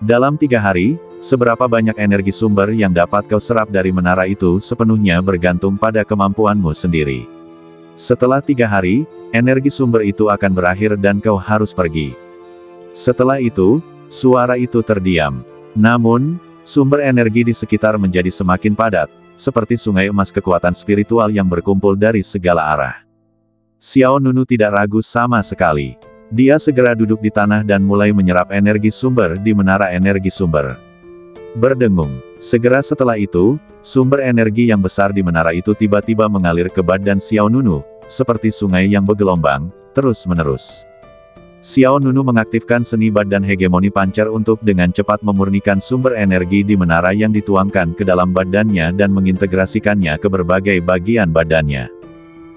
[SPEAKER 1] Dalam 3 hari, seberapa banyak energi sumber yang dapat kau serap dari menara itu sepenuhnya bergantung pada kemampuanmu sendiri. Setelah 3 hari, energi sumber itu akan berakhir dan kau harus pergi. Setelah itu, suara itu terdiam. Namun, sumber energi di sekitar menjadi semakin padat, seperti sungai emas kekuatan spiritual yang berkumpul dari segala arah. Xiao Nunu tidak ragu sama sekali. Dia segera duduk di tanah dan mulai menyerap energi sumber di menara energi sumber. Berdengung. Segera setelah itu, sumber energi yang besar di menara itu tiba-tiba mengalir ke badan Xiao Nunu, seperti sungai yang bergelombang, terus-menerus. Xiao Nunu mengaktifkan seni badan hegemoni pancar untuk dengan cepat memurnikan sumber energi di menara yang dituangkan ke dalam badannya dan mengintegrasikannya ke berbagai bagian badannya.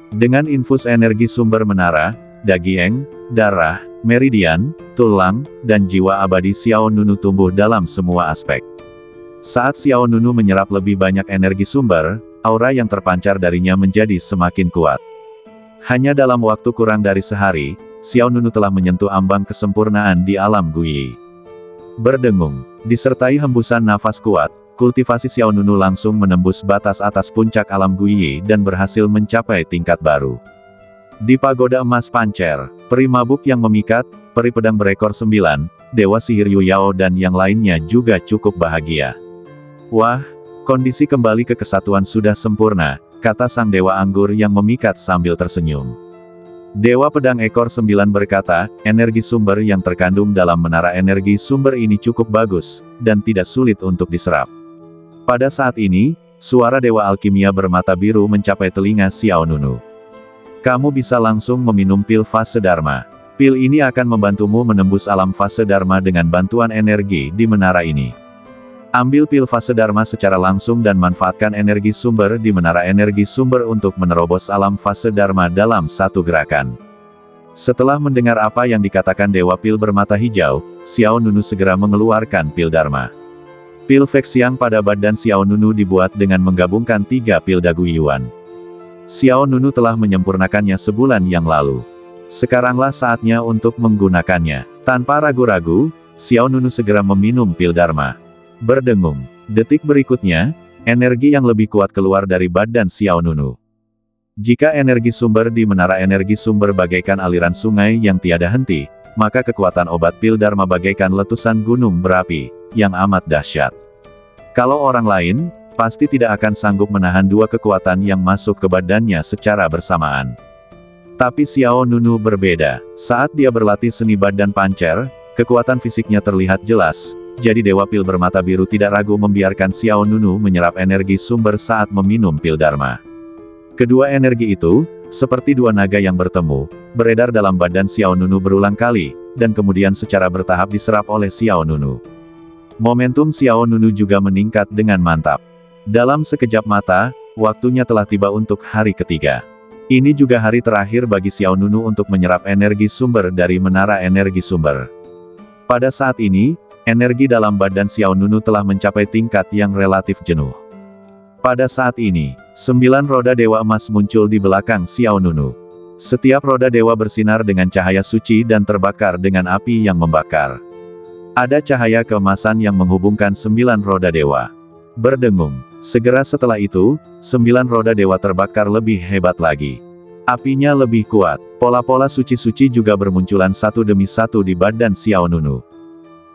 [SPEAKER 1] Dengan infus energi sumber menara, daging, darah, meridian, tulang, dan jiwa abadi Xiao Nunu tumbuh dalam semua aspek. Saat Xiao Nunu menyerap lebih banyak energi sumber, aura yang terpancar darinya menjadi semakin kuat. Hanya dalam waktu kurang dari sehari, Xiao Nunu telah menyentuh ambang kesempurnaan di alam Guiyi. Berdengung, disertai hembusan nafas kuat, kultivasi Xiao Nunu langsung menembus batas atas puncak alam Guiyi dan berhasil mencapai tingkat baru. Di pagoda emas pancer, peri mabuk yang memikat, peri pedang berekor 9, dewa sihir Yu Yao dan yang lainnya juga cukup bahagia. Wah, kondisi kembali ke kesatuan sudah sempurna, kata sang dewa anggur yang memikat sambil tersenyum. Dewa Pedang Ekor 9 berkata, energi sumber yang terkandung dalam menara energi sumber ini cukup bagus, dan tidak sulit untuk diserap. Pada saat ini, suara Dewa Alkimia bermata biru mencapai telinga Xiao Nunu. Kamu bisa langsung meminum pil fase Dharma. Pil ini akan membantumu menembus alam fase Dharma dengan bantuan energi di menara ini. Ambil pil fase Dharma secara langsung dan manfaatkan energi sumber di menara energi sumber untuk menerobos alam fase Dharma dalam satu gerakan. Setelah mendengar apa yang dikatakan Dewa Pil bermata hijau, Xiao Nunu segera mengeluarkan pil Dharma. Pil Vexiang pada badan Xiao Nunu dibuat dengan menggabungkan 3 pil Dagu Yuan. Xiao Nunu telah menyempurnakannya sebulan yang lalu. Sekaranglah saatnya untuk menggunakannya. Tanpa ragu-ragu, Xiao Nunu segera meminum pil Dharma. Berdengung. Detik berikutnya, energi yang lebih kuat keluar dari badan Xiao Nunu. Jika energi sumber di menara energi sumber bagaikan aliran sungai yang tiada henti, maka kekuatan obat pil Dharma bagaikan letusan gunung berapi, yang amat dahsyat. Kalau orang lain, pasti tidak akan sanggup menahan 2 kekuatan yang masuk ke badannya secara bersamaan. Tapi Xiao Nunu berbeda. Saat dia berlatih seni badan pancer, kekuatan fisiknya terlihat jelas, jadi Dewa Pil bermata biru tidak ragu membiarkan Xiao Nunu menyerap energi sumber saat meminum pil Dharma. Kedua energi itu, seperti 2 naga yang bertemu, beredar dalam badan Xiao Nunu berulang kali, dan kemudian secara bertahap diserap oleh Xiao Nunu. Momentum Xiao Nunu juga meningkat dengan mantap. Dalam sekejap mata, waktunya telah tiba untuk hari ketiga. Ini juga hari terakhir bagi Xiao Nunu untuk menyerap energi sumber dari menara energi sumber. Pada saat ini, energi dalam badan Xiao Nunu telah mencapai tingkat yang relatif jenuh. Pada saat ini, 9 roda Dewa Emas muncul di belakang Xiao Nunu. Setiap roda dewa bersinar dengan cahaya suci dan terbakar dengan api yang membakar. Ada cahaya keemasan yang menghubungkan 9 roda dewa. Berdengung. Segera setelah itu, 9 roda dewa terbakar lebih hebat lagi. Apinya lebih kuat. Pola-pola suci-suci juga bermunculan satu demi satu di badan Xiao Nunu.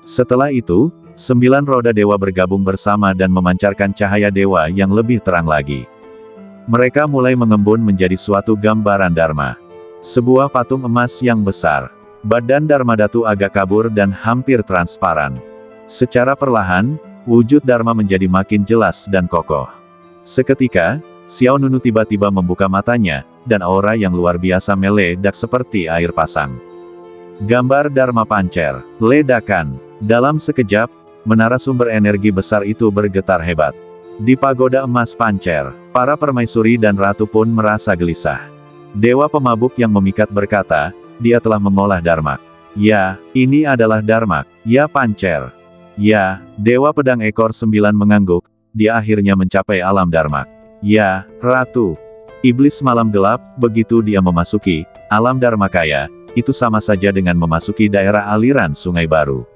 [SPEAKER 1] Setelah itu, 9 roda dewa bergabung bersama dan memancarkan cahaya dewa yang lebih terang lagi. Mereka mulai mengembun menjadi suatu gambaran Dharma. Sebuah patung emas yang besar. Badan Dharma Datu agak kabur dan hampir transparan. Secara perlahan, wujud Dharma menjadi makin jelas dan kokoh. Seketika, Xiao Nunu tiba-tiba membuka matanya, dan aura yang luar biasa meledak seperti air pasang. Gambar Dharma Pancer. Ledakan. Dalam sekejap, menara sumber energi besar itu bergetar hebat. Di pagoda emas Pancer, para permaisuri dan ratu pun merasa gelisah. Dewa pemabuk yang memikat berkata, dia telah mengolah Dharma. Ya, ini adalah Dharma. Ya Pancer. Ya, Dewa Pedang Ekor 9 mengangguk, dia akhirnya mencapai alam Dharma. Ya, Ratu. Iblis malam gelap, begitu dia memasuki alam Dharmakaya, itu sama saja dengan memasuki daerah aliran sungai baru.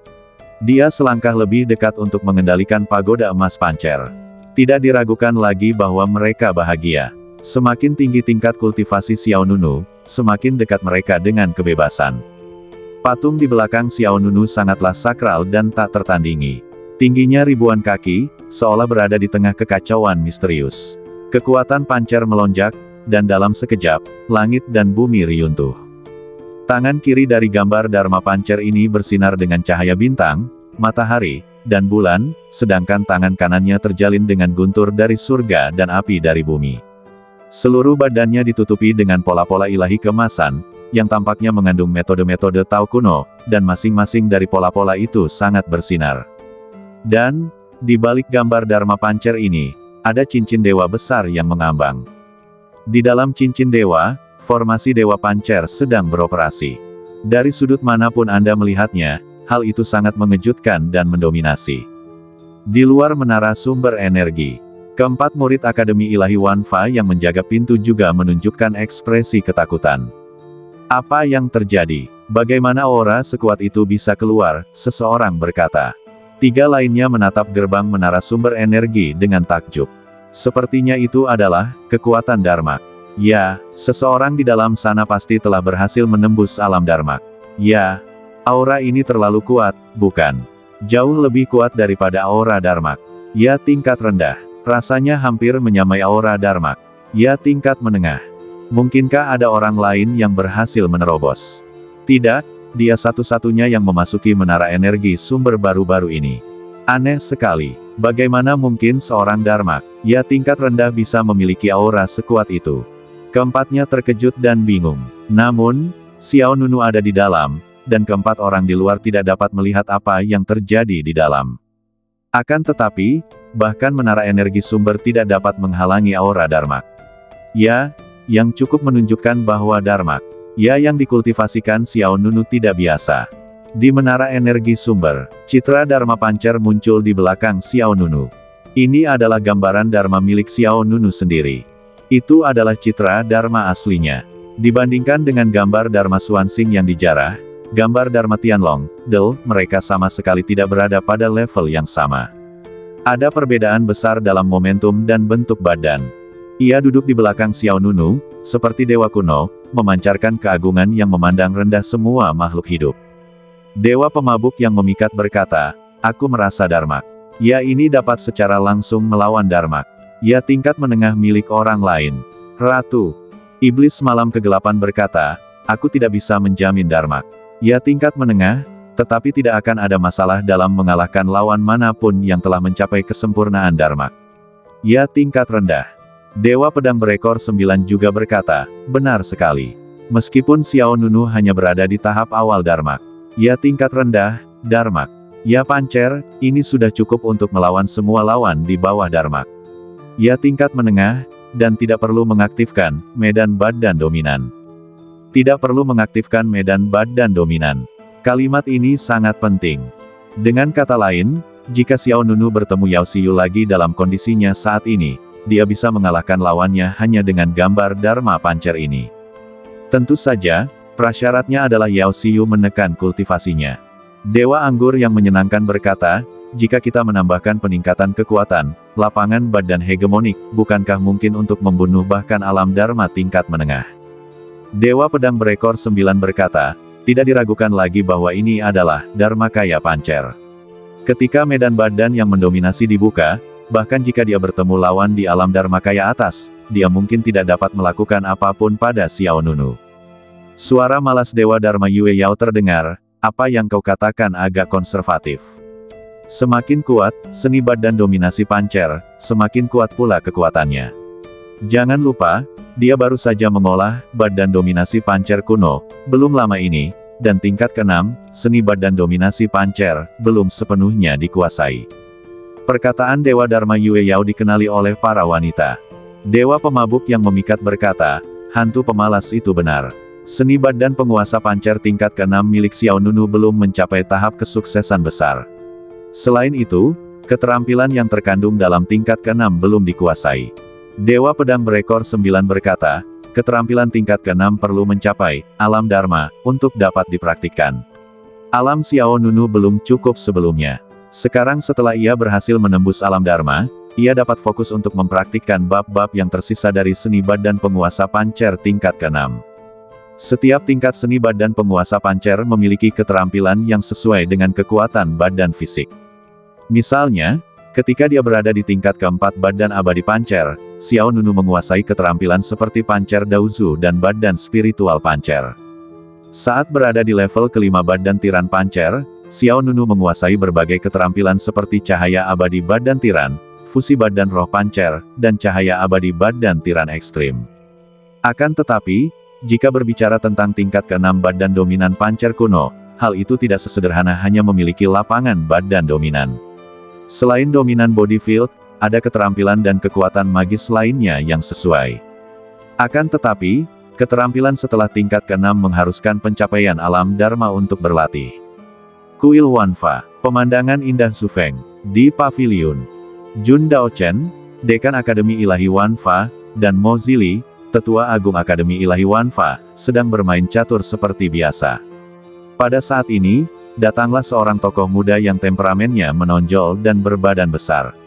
[SPEAKER 1] Dia selangkah lebih dekat untuk mengendalikan pagoda emas Pancer. Tidak diragukan lagi bahwa mereka bahagia. Semakin tinggi tingkat kultivasi Xiao Nunu, semakin dekat mereka dengan kebebasan. Patung di belakang Xiao Nunu sangatlah sakral dan tak tertandingi. Tingginya ribuan kaki, seolah berada di tengah kekacauan misterius. Kekuatan Pancer melonjak, dan dalam sekejap, langit dan bumi riuntuh. Tangan kiri dari gambar Dharma Pancer ini bersinar dengan cahaya bintang, matahari, dan bulan, sedangkan tangan kanannya terjalin dengan guntur dari surga dan api dari bumi. Seluruh badannya ditutupi dengan pola-pola ilahi kemasan, yang tampaknya mengandung metode-metode Tao kuno, dan masing-masing dari pola-pola itu sangat bersinar. Dan, di balik gambar Dharma Pancer ini, ada cincin dewa besar yang mengambang. Di dalam cincin dewa, formasi Dewa Pancer sedang beroperasi. Dari sudut manapun Anda melihatnya, hal itu sangat mengejutkan dan mendominasi. Di luar menara sumber energi, keempat murid Akademi Ilahi Wanfa yang menjaga pintu juga menunjukkan ekspresi ketakutan. Apa yang terjadi? Bagaimana aura sekuat itu bisa keluar? Seseorang berkata. 3 lainnya menatap gerbang menara sumber energi dengan takjub. Sepertinya itu adalah kekuatan Dharma. Ya, seseorang di dalam sana pasti telah berhasil menembus alam Dharma. Ya, aura ini terlalu kuat, bukan? Jauh lebih kuat daripada aura Dharma. Ya, tingkat rendah. Rasanya hampir menyamai aura Dharma. Ya, tingkat menengah. Mungkinkah ada orang lain yang berhasil menerobos? Tidak, dia satu-satunya yang memasuki menara energi sumber baru-baru ini. Aneh sekali. Bagaimana mungkin seorang Darmak, ya tingkat rendah bisa memiliki aura sekuat itu? Keempatnya terkejut dan bingung. Namun, Xiao Nunu ada di dalam, dan keempat orang di luar tidak dapat melihat apa yang terjadi di dalam. Akan tetapi, bahkan menara energi sumber tidak dapat menghalangi aura Darmak. Ya, yang cukup menunjukkan bahwa Darmak, ya yang dikultivasikan Xiao Nunu tidak biasa. Di menara energi sumber, citra Dharma Pancer muncul di belakang Xiao Nunu. Ini adalah gambaran Dharma milik Xiao Nunu sendiri. Itu adalah citra Dharma aslinya. Dibandingkan dengan gambar Dharma Xuanxing yang dijarah, gambar Dharma Tianlong, mereka sama sekali tidak berada pada level yang sama. Ada perbedaan besar dalam momentum dan bentuk badan. Ia duduk di belakang Xiao Nunu, seperti dewa kuno, memancarkan keagungan yang memandang rendah semua makhluk hidup. Dewa pemabuk yang memikat berkata, "Aku merasa Darmak. Ya ini dapat secara langsung melawan Darmak. Ya tingkat menengah milik orang lain. Ratu." Iblis malam kegelapan berkata, "Aku tidak bisa menjamin Darmak. Ya tingkat menengah, tetapi tidak akan ada masalah dalam mengalahkan lawan manapun yang telah mencapai kesempurnaan Darmak. Ya tingkat rendah." Dewa pedang berekor 9 juga berkata, "Benar sekali. Meskipun Xiao Nunu hanya berada di tahap awal Darmak. Ya tingkat rendah, Darmak. Ya Pancer, ini sudah cukup untuk melawan semua lawan di bawah Darmak. Ya tingkat menengah, dan tidak perlu mengaktifkan medan badan dominan. Tidak perlu mengaktifkan medan badan dominan." Kalimat ini sangat penting. Dengan kata lain, jika Xiao Nunu bertemu Yao Xiyu lagi dalam kondisinya saat ini, dia bisa mengalahkan lawannya hanya dengan gambar Dharma Pancer ini. Tentu saja, prasyaratnya adalah Yao Xiyu menekan kultivasinya. Dewa Anggur yang menyenangkan berkata, "Jika kita menambahkan peningkatan kekuatan, lapangan badan hegemonik, bukankah mungkin untuk membunuh bahkan alam Dharma tingkat menengah?" Dewa pedang berekor 9 berkata, "Tidak diragukan lagi bahwa ini adalah Dharmakaya Pancer. Ketika medan badan yang mendominasi dibuka, bahkan jika dia bertemu lawan di alam Dharmakaya atas, dia mungkin tidak dapat melakukan apapun pada Xiao Nunu." Suara malas Dewa Dharma Yue Yao terdengar, "Apa yang kau katakan agak konservatif. Semakin kuat seni badan dominasi Pancer, semakin kuat pula kekuatannya. Jangan lupa, dia baru saja mengolah badan dominasi Pancer kuno, belum lama ini, dan tingkat ke-6, seni badan dominasi Pancer, belum sepenuhnya dikuasai." Perkataan Dewa Dharma Yue Yao dikenali oleh para wanita. Dewa pemabuk yang memikat berkata, "Hantu pemalas itu benar. Seni badan penguasa Pancer tingkat ke-6 milik Xiao Nunu belum mencapai tahap kesuksesan besar. Selain itu, keterampilan yang terkandung dalam tingkat ke-6 belum dikuasai." Dewa pedang berekor 9 berkata, "Keterampilan tingkat ke-6 perlu mencapai alam Dharma untuk dapat dipraktikkan. Alam Xiao Nunu belum cukup sebelumnya. Sekarang setelah ia berhasil menembus alam Dharma, ia dapat fokus untuk mempraktikkan bab-bab yang tersisa dari seni badan penguasa Pancer tingkat ke-6. Setiap tingkat seni badan penguasa Pancer memiliki keterampilan yang sesuai dengan kekuatan badan fisik. Misalnya, ketika dia berada di tingkat ke-4 badan abadi Pancer, Xiao Nunu menguasai keterampilan seperti Pancer Daozu dan badan spiritual Pancer. Saat berada di level ke-5 badan tiran Pancer, Xiao Nunu menguasai berbagai keterampilan seperti cahaya abadi badan tiran, fusi badan roh Pancer, dan cahaya abadi badan tiran ekstrim. Akan tetapi, jika berbicara tentang tingkat ke-6 badan dominan Pancer kuno, hal itu tidak sesederhana hanya memiliki lapangan badan dominan. Selain dominan body field, ada keterampilan dan kekuatan magis lainnya yang sesuai. Akan tetapi, keterampilan setelah tingkat ke-6 mengharuskan pencapaian alam Dharma untuk berlatih. Kuil Wanfa, pemandangan indah Zufeng, di Paviliun. Jun Daochen, Dekan Akademi Ilahi Wanfa, dan Mo Zili, Tetua Agung Akademi Ilahi Wanfa, sedang bermain catur seperti biasa. Pada saat ini, datanglah seorang tokoh muda yang temperamennya menonjol dan berbadan besar.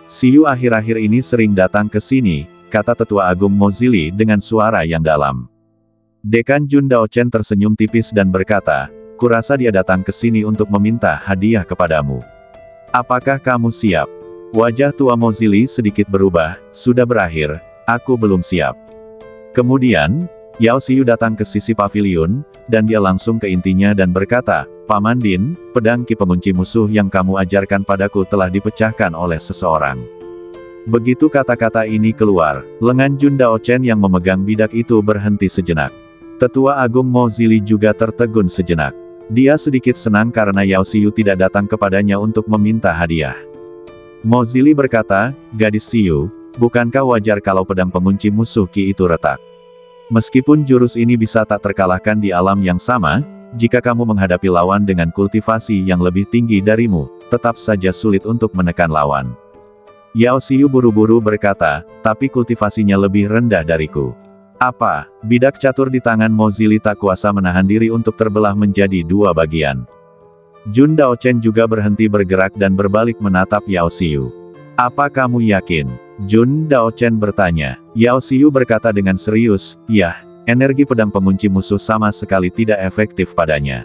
[SPEAKER 1] "Xiyu akhir-akhir ini sering datang ke sini," kata Tetua Agung Mo Zili dengan suara yang dalam. Dekan Jun Daochen tersenyum tipis dan berkata, "Kurasa dia datang ke sini untuk meminta hadiah kepadamu. Apakah kamu siap?" Wajah tua Mo Zili sedikit berubah, "Sudah berakhir, aku belum siap." Kemudian, Yao Xiu datang ke sisi paviliun, dan dia langsung ke intinya dan berkata, Paman Din, pedang ki pengunci musuh yang kamu ajarkan padaku telah dipecahkan oleh seseorang. Begitu kata-kata ini keluar, lengan Jun Daochen yang memegang bidak itu berhenti sejenak. Tetua Agung Mo Zili juga tertegun sejenak. Dia sedikit senang karena Yao Xiu tidak datang kepadanya untuk meminta hadiah. Mo Zili berkata, Gadis Xiu, bukankah wajar kalau pedang pengunci musuh ki itu retak? Meskipun jurus ini bisa tak terkalahkan di alam yang sama, jika kamu menghadapi lawan dengan kultivasi yang lebih tinggi darimu, tetap saja sulit untuk menekan lawan. Yao Xiu buru-buru berkata, tapi kultivasinya lebih rendah dariku. Apa? Bidak catur di tangan Mo Zili tak kuasa menahan diri untuk terbelah menjadi dua bagian. Jun Daochen juga berhenti bergerak dan berbalik menatap Yao Xiu. Apa kamu yakin? Jun Daochen bertanya. Yao Xiu berkata dengan serius, ya, energi pedang pengunci musuh sama sekali tidak efektif padanya.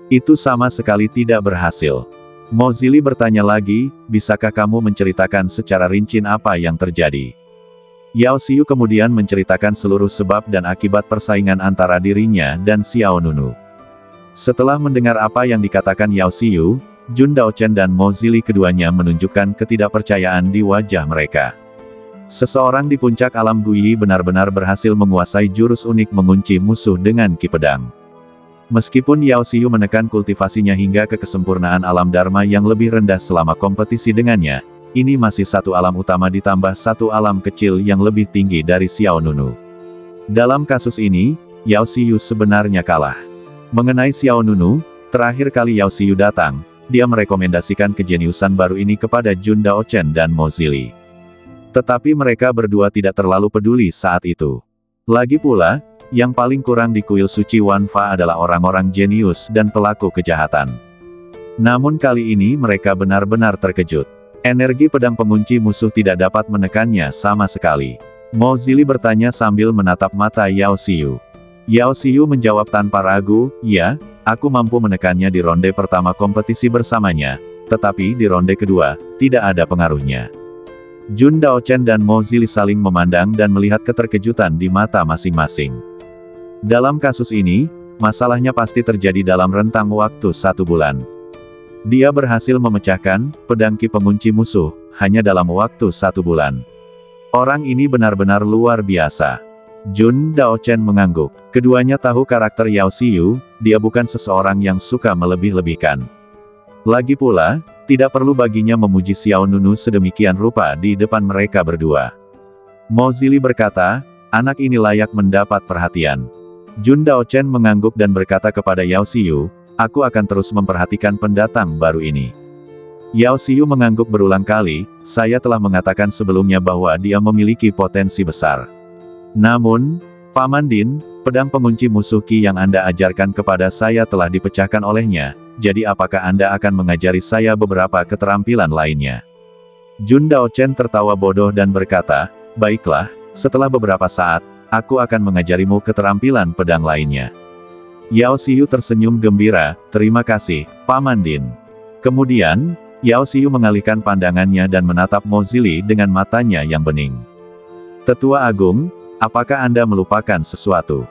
[SPEAKER 1] Itu sama sekali tidak berhasil. Mo Zili bertanya lagi, bisakah kamu menceritakan secara rinci apa yang terjadi? Yao Xiu kemudian menceritakan seluruh sebab dan akibat persaingan antara dirinya dan Xiao Nunu. Setelah mendengar apa yang dikatakan Yao Xiu, Jun Daochen dan Mo Zili keduanya menunjukkan ketidakpercayaan di wajah mereka. Seseorang di puncak alam Guyi benar-benar berhasil menguasai jurus unik mengunci musuh dengan ki pedang. Meskipun Yao Xiu menekan kultivasinya hingga ke kesempurnaan alam Dharma yang lebih rendah selama kompetisi dengannya, ini masih satu alam utama ditambah satu alam kecil yang lebih tinggi dari Xiao Nunu. Dalam kasus ini, Yao Xiu sebenarnya kalah. Mengenai Xiao Nunu, terakhir kali Yao Xiu datang, dia merekomendasikan kejeniusan baru ini kepada Jun Daochen dan Mo Zili. Tetapi mereka berdua tidak terlalu peduli saat itu. Lagi pula, yang paling kurang di kuil suci Wanfa adalah orang-orang jenius dan pelaku kejahatan. Namun kali ini mereka benar-benar terkejut. Energi pedang pengunci musuh tidak dapat menekannya sama sekali. Mo Zili bertanya sambil menatap mata Yao Xiu. Yao Xiu menjawab tanpa ragu, ya, aku mampu menekannya di ronde pertama kompetisi bersamanya, tetapi di ronde kedua, tidak ada pengaruhnya. Jun Daochen dan Mo Zili saling memandang dan melihat keterkejutan di mata masing-masing. Dalam kasus ini, masalahnya pasti terjadi dalam rentang waktu 1 bulan. Dia berhasil memecahkan pedang ki pengunci musuh, hanya dalam waktu 1 bulan. Orang ini benar-benar luar biasa. Jun Daochen mengangguk. Keduanya tahu karakter Yao Xiu, dia bukan seseorang yang suka melebih-lebihkan. Lagi pula, tidak perlu baginya memuji Xiao Nunu sedemikian rupa di depan mereka berdua. Mo Zili berkata, anak ini layak mendapat perhatian. Jun Daochen mengangguk dan berkata kepada Yao Xiu, aku akan terus memperhatikan pendatang baru ini. Yao Xiu mengangguk berulang kali, saya telah mengatakan sebelumnya bahwa dia memiliki potensi besar. Namun, Paman Din, pedang pengunci musuh ki yang Anda ajarkan kepada saya telah dipecahkan olehnya, jadi apakah Anda akan mengajari saya beberapa keterampilan lainnya? Jun Daochen tertawa bodoh dan berkata, baiklah, setelah beberapa saat, aku akan mengajarimu keterampilan pedang lainnya. Yao Xiu tersenyum gembira, terima kasih, Paman Din. Kemudian, Yao Xiu mengalihkan pandangannya dan menatap Mo Zili dengan matanya yang bening. Tetua Agung, apakah Anda melupakan sesuatu?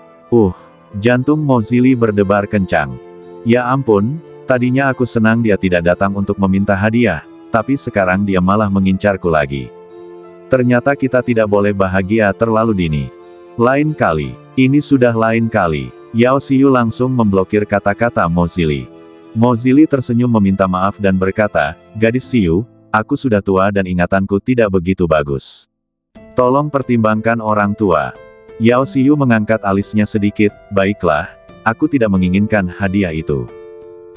[SPEAKER 1] Jantung Mo Zili berdebar kencang. Ya ampun, tadinya aku senang dia tidak datang untuk meminta hadiah, tapi sekarang dia malah mengincarku lagi. Ternyata kita tidak boleh bahagia terlalu dini. Lain kali, ini sudah lain kali. Yao Xiu langsung memblokir kata-kata Mo Zili. Mo Zili tersenyum meminta maaf dan berkata, gadis Xiu, aku sudah tua dan ingatanku tidak begitu bagus. Tolong pertimbangkan orang tua. Yao Xiu mengangkat alisnya sedikit, baiklah, aku tidak menginginkan hadiah itu.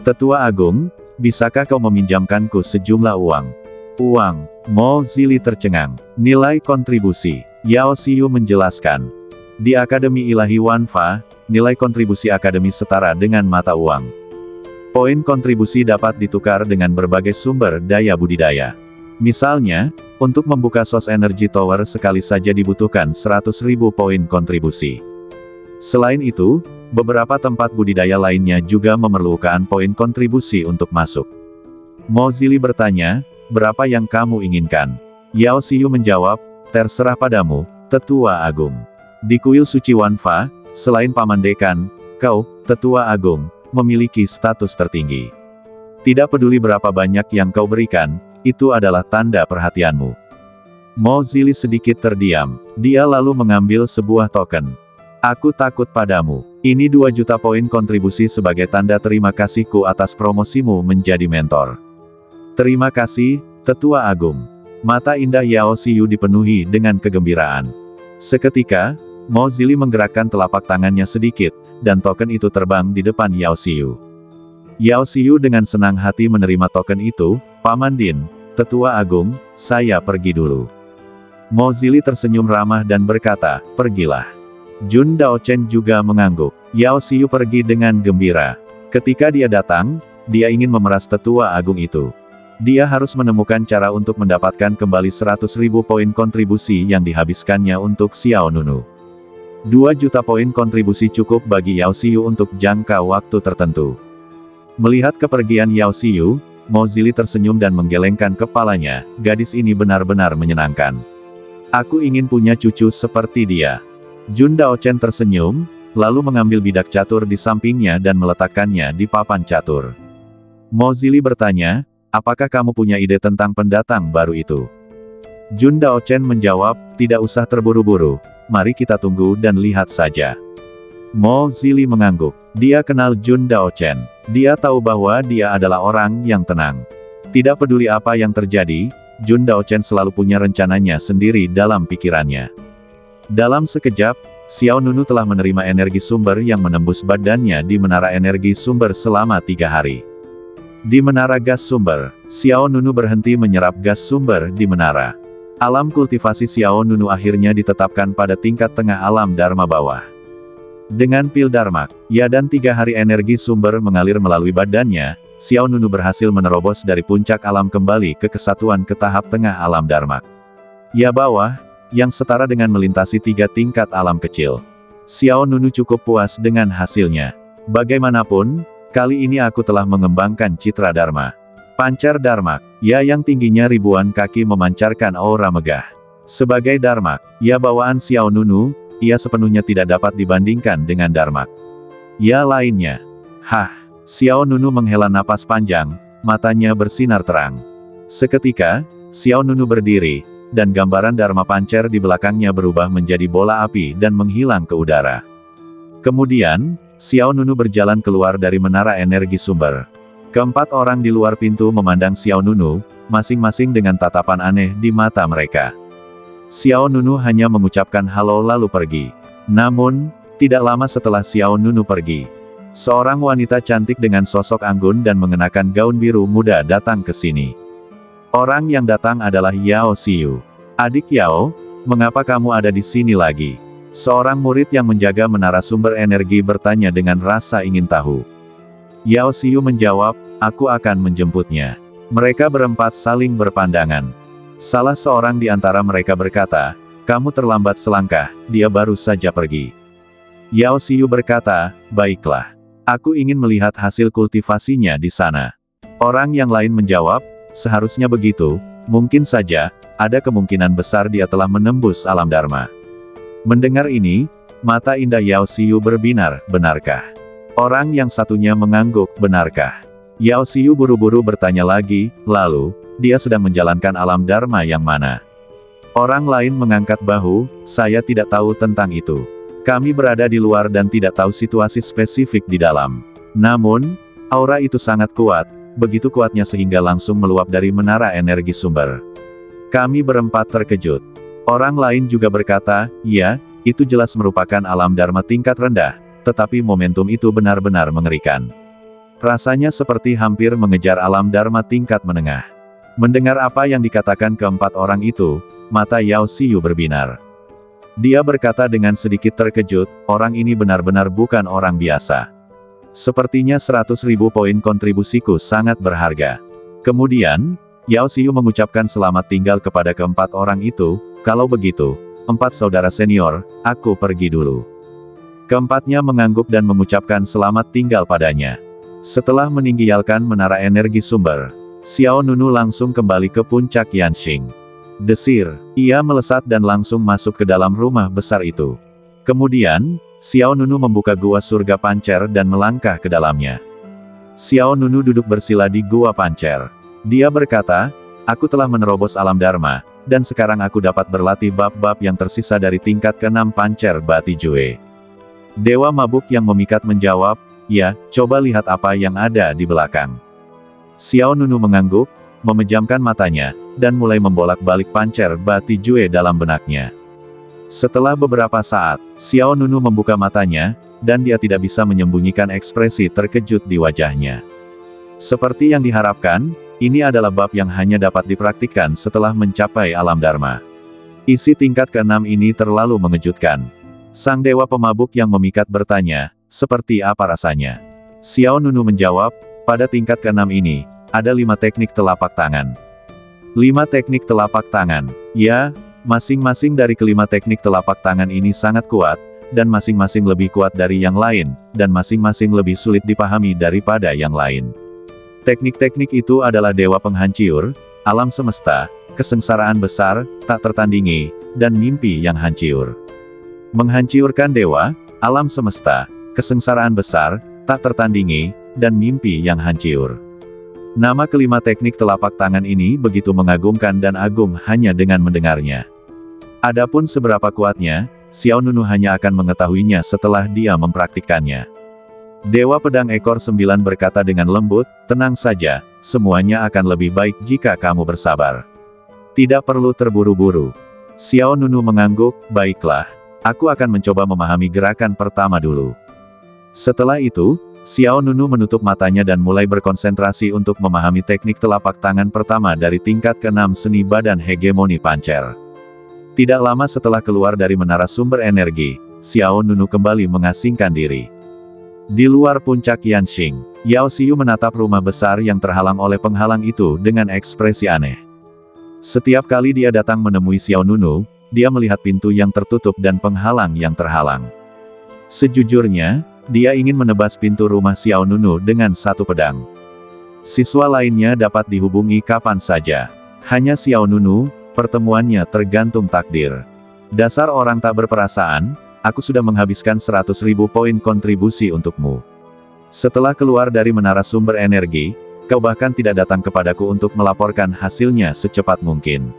[SPEAKER 1] Tetua Agung, bisakah kau meminjamkanku sejumlah uang? Uang, Mo Zili tercengang. Nilai kontribusi, Yao Xiu menjelaskan. Di Akademi Ilahi Wanfa, nilai kontribusi akademi setara dengan mata uang. Poin kontribusi dapat ditukar dengan berbagai sumber daya budidaya. Misalnya, untuk membuka SOS Energy Tower sekali saja dibutuhkan 100.000 poin kontribusi. Selain itu, beberapa tempat budidaya lainnya juga memerlukan poin kontribusi untuk masuk. Mo Zili bertanya, berapa yang kamu inginkan? Yao Xiu menjawab, terserah padamu, Tetua Agung. Di kuil suci Wanfa, selain Paman Dekan, kau, Tetua Agung, memiliki status tertinggi. Tidak peduli berapa banyak yang kau berikan, itu adalah tanda perhatianmu. Mo Zili sedikit terdiam, dia lalu mengambil sebuah token. Aku takut padamu. Ini 2 juta poin kontribusi sebagai tanda terima kasihku atas promosimu menjadi mentor. Terima kasih, Tetua Agung. Mata indah Yao Xiu dipenuhi dengan kegembiraan. Seketika, Mo Zili menggerakkan telapak tangannya sedikit, dan token itu terbang di depan Yao Xiu. Yao Xiu dengan senang hati menerima token itu. Paman Din, Tetua Agung, saya pergi dulu. Mo Zili tersenyum ramah dan berkata, pergilah. Jun Daochen juga mengangguk. Yao Xiu pergi dengan gembira. Ketika dia datang, dia ingin memeras Tetua Agung itu. Dia harus menemukan cara untuk mendapatkan kembali 100.000 poin kontribusi yang dihabiskannya untuk Xiao Nunu. 2 juta poin kontribusi cukup bagi Yao Xiu untuk jangka waktu tertentu. Melihat kepergian Yao Xiu, Mo Zili tersenyum dan menggelengkan kepalanya. Gadis ini benar-benar menyenangkan. Aku ingin punya cucu seperti dia. Jun Daochen tersenyum, lalu mengambil bidak catur di sampingnya dan meletakkannya di papan catur. Mo Zili bertanya, apakah kamu punya ide tentang pendatang baru itu? Jun Daochen menjawab, tidak usah terburu-buru, mari kita tunggu dan lihat saja. Mo Zili mengangguk. Dia kenal Jun Daochen. Dia tahu bahwa dia adalah orang yang tenang. Tidak peduli apa yang terjadi, Jun Daochen selalu punya rencananya sendiri dalam pikirannya. Dalam sekejap, Xiao Nunu telah menerima energi sumber yang menembus badannya di menara energi sumber selama 3 hari. Di menara gas sumber, Xiao Nunu berhenti menyerap gas sumber di menara. Alam kultivasi Xiao Nunu akhirnya ditetapkan pada tingkat tengah alam Dharma bawah. Dengan pil Dharma, ya dan 3 hari energi sumber mengalir melalui badannya, Xiao Nunu berhasil menerobos dari puncak alam kembali ke kesatuan ke tahap tengah alam Dharma. Ya bawah, yang setara dengan melintasi 3 tingkat alam kecil. Xiao Nunu cukup puas dengan hasilnya. Bagaimanapun, kali ini aku telah mengembangkan citra Dharma. Pancar Dharma, ya yang tingginya ribuan kaki memancarkan aura megah. Sebagai Dharma, ya bawaan Xiao Nunu, ia sepenuhnya tidak dapat dibandingkan dengan Dharma. Ya lainnya. Hah, Xiao Nunu menghela napas panjang, matanya bersinar terang. Seketika, Xiao Nunu berdiri, dan gambaran Dharma Pancer di belakangnya berubah menjadi bola api dan menghilang ke udara. Kemudian, Xiao Nunu berjalan keluar dari menara energi sumber. Keempat orang di luar pintu memandang Xiao Nunu, masing-masing dengan tatapan aneh di mata mereka. Xiao Nunu hanya mengucapkan halo lalu pergi. Namun, tidak lama setelah Xiao Nunu pergi, seorang wanita cantik dengan sosok anggun dan mengenakan gaun biru muda datang ke sini. Orang yang datang adalah Yao Xiu. Adik Yao, mengapa kamu ada di sini lagi? Seorang murid yang menjaga menara sumber energi bertanya dengan rasa ingin tahu. Yao Xiu menjawab, aku akan menjemputnya. Mereka berempat saling berpandangan. Salah seorang di antara mereka berkata, kamu terlambat selangkah, dia baru saja pergi. Yao Xiu berkata, baiklah. Aku ingin melihat hasil kultivasinya di sana. Orang yang lain menjawab, seharusnya begitu, mungkin saja, ada kemungkinan besar dia telah menembus alam Dharma. Mendengar ini, mata indah Yao Xiu berbinar, benarkah? Orang yang satunya mengangguk, benarkah? Yao Xiu buru-buru bertanya lagi, lalu, dia sedang menjalankan alam Dharma yang mana? Orang lain mengangkat bahu, saya tidak tahu tentang itu. Kami berada di luar dan tidak tahu situasi spesifik di dalam. Namun, aura itu sangat kuat, begitu kuatnya sehingga langsung meluap dari menara energi sumber. Kami berempat terkejut. Orang lain juga berkata, ya, itu jelas merupakan alam Dharma tingkat rendah, tetapi momentum itu benar-benar mengerikan. Rasanya seperti hampir mengejar alam Dharma tingkat menengah. Mendengar apa yang dikatakan keempat orang itu, mata Yao Xiu berbinar. Dia berkata dengan sedikit terkejut, orang ini benar-benar bukan orang biasa. Sepertinya 100.000 poin kontribusiku sangat berharga. Kemudian, Yao Xiu mengucapkan selamat tinggal kepada keempat orang itu, kalau begitu, 4 saudara senior, aku pergi dulu. Keempatnya mengangguk dan mengucapkan selamat tinggal padanya. Setelah meninggalkan menara energi sumber, Xiao Nunu langsung kembali ke puncak Yanxing. Desir, ia melesat dan langsung masuk ke dalam rumah besar itu. Kemudian, Xiao Nunu membuka gua surga pancer dan melangkah ke dalamnya. Xiao Nunu duduk bersila di gua pancer. Dia berkata, aku telah menerobos alam Dharma, dan sekarang aku dapat berlatih bab-bab yang tersisa dari tingkat ke-6 pancer Bati Jue. Dewa mabuk yang memikat menjawab, ya, coba lihat apa yang ada di belakang. Xiao Nunu mengangguk, memejamkan matanya, dan mulai membolak-balik pancer Bati Jue dalam benaknya. Setelah beberapa saat, Xiao Nunu membuka matanya, dan dia tidak bisa menyembunyikan ekspresi terkejut di wajahnya. Seperti yang diharapkan, ini adalah bab yang hanya dapat dipraktikkan setelah mencapai alam Dharma. Isi tingkat ke-6 ini terlalu mengejutkan. Sang dewa pemabuk yang memikat bertanya, seperti apa rasanya? Xiao Nunu menjawab, pada tingkat ke-6 ini, ada 5 teknik telapak tangan. 5 teknik telapak tangan, ya. Masing-masing dari kelima teknik telapak tangan ini sangat kuat, dan masing-masing lebih kuat dari yang lain, dan masing-masing lebih sulit dipahami daripada yang lain. Teknik-teknik itu adalah dewa penghancur, alam semesta, kesengsaraan besar, tak tertandingi, dan mimpi yang hancur. Menghancurkan dewa, alam semesta, kesengsaraan besar, tak tertandingi, dan mimpi yang hancur. Nama kelima teknik telapak tangan ini begitu mengagumkan dan agung hanya dengan mendengarnya. Adapun seberapa kuatnya, Xiao Nunu hanya akan mengetahuinya setelah dia mempraktikkannya. Dewa Pedang Ekor 9 berkata dengan lembut, tenang saja, semuanya akan lebih baik jika kamu bersabar. Tidak perlu terburu-buru. Xiao Nunu mengangguk, baiklah, aku akan mencoba memahami gerakan pertama dulu. Setelah itu, Xiao Nunu menutup matanya dan mulai berkonsentrasi untuk memahami teknik telapak tangan pertama dari tingkat ke-6 seni badan hegemoni pancer. Tidak lama setelah keluar dari menara sumber energi, Xiao Nunu kembali mengasingkan diri. Di luar puncak Yanxing, Yao Xiu menatap rumah besar yang terhalang oleh penghalang itu dengan ekspresi aneh. Setiap kali dia datang menemui Xiao Nunu, dia melihat pintu yang tertutup dan penghalang yang terhalang. Sejujurnya, dia ingin menebas pintu rumah Xiao Nunu dengan satu pedang. Siswa lainnya dapat dihubungi kapan saja. Hanya Xiao Nunu, pertemuannya tergantung takdir. Dasar orang tak berperasaan, aku sudah menghabiskan 100.000 poin kontribusi untukmu. Setelah keluar dari menara sumber energi, kau bahkan tidak datang kepadaku untuk melaporkan hasilnya secepat mungkin.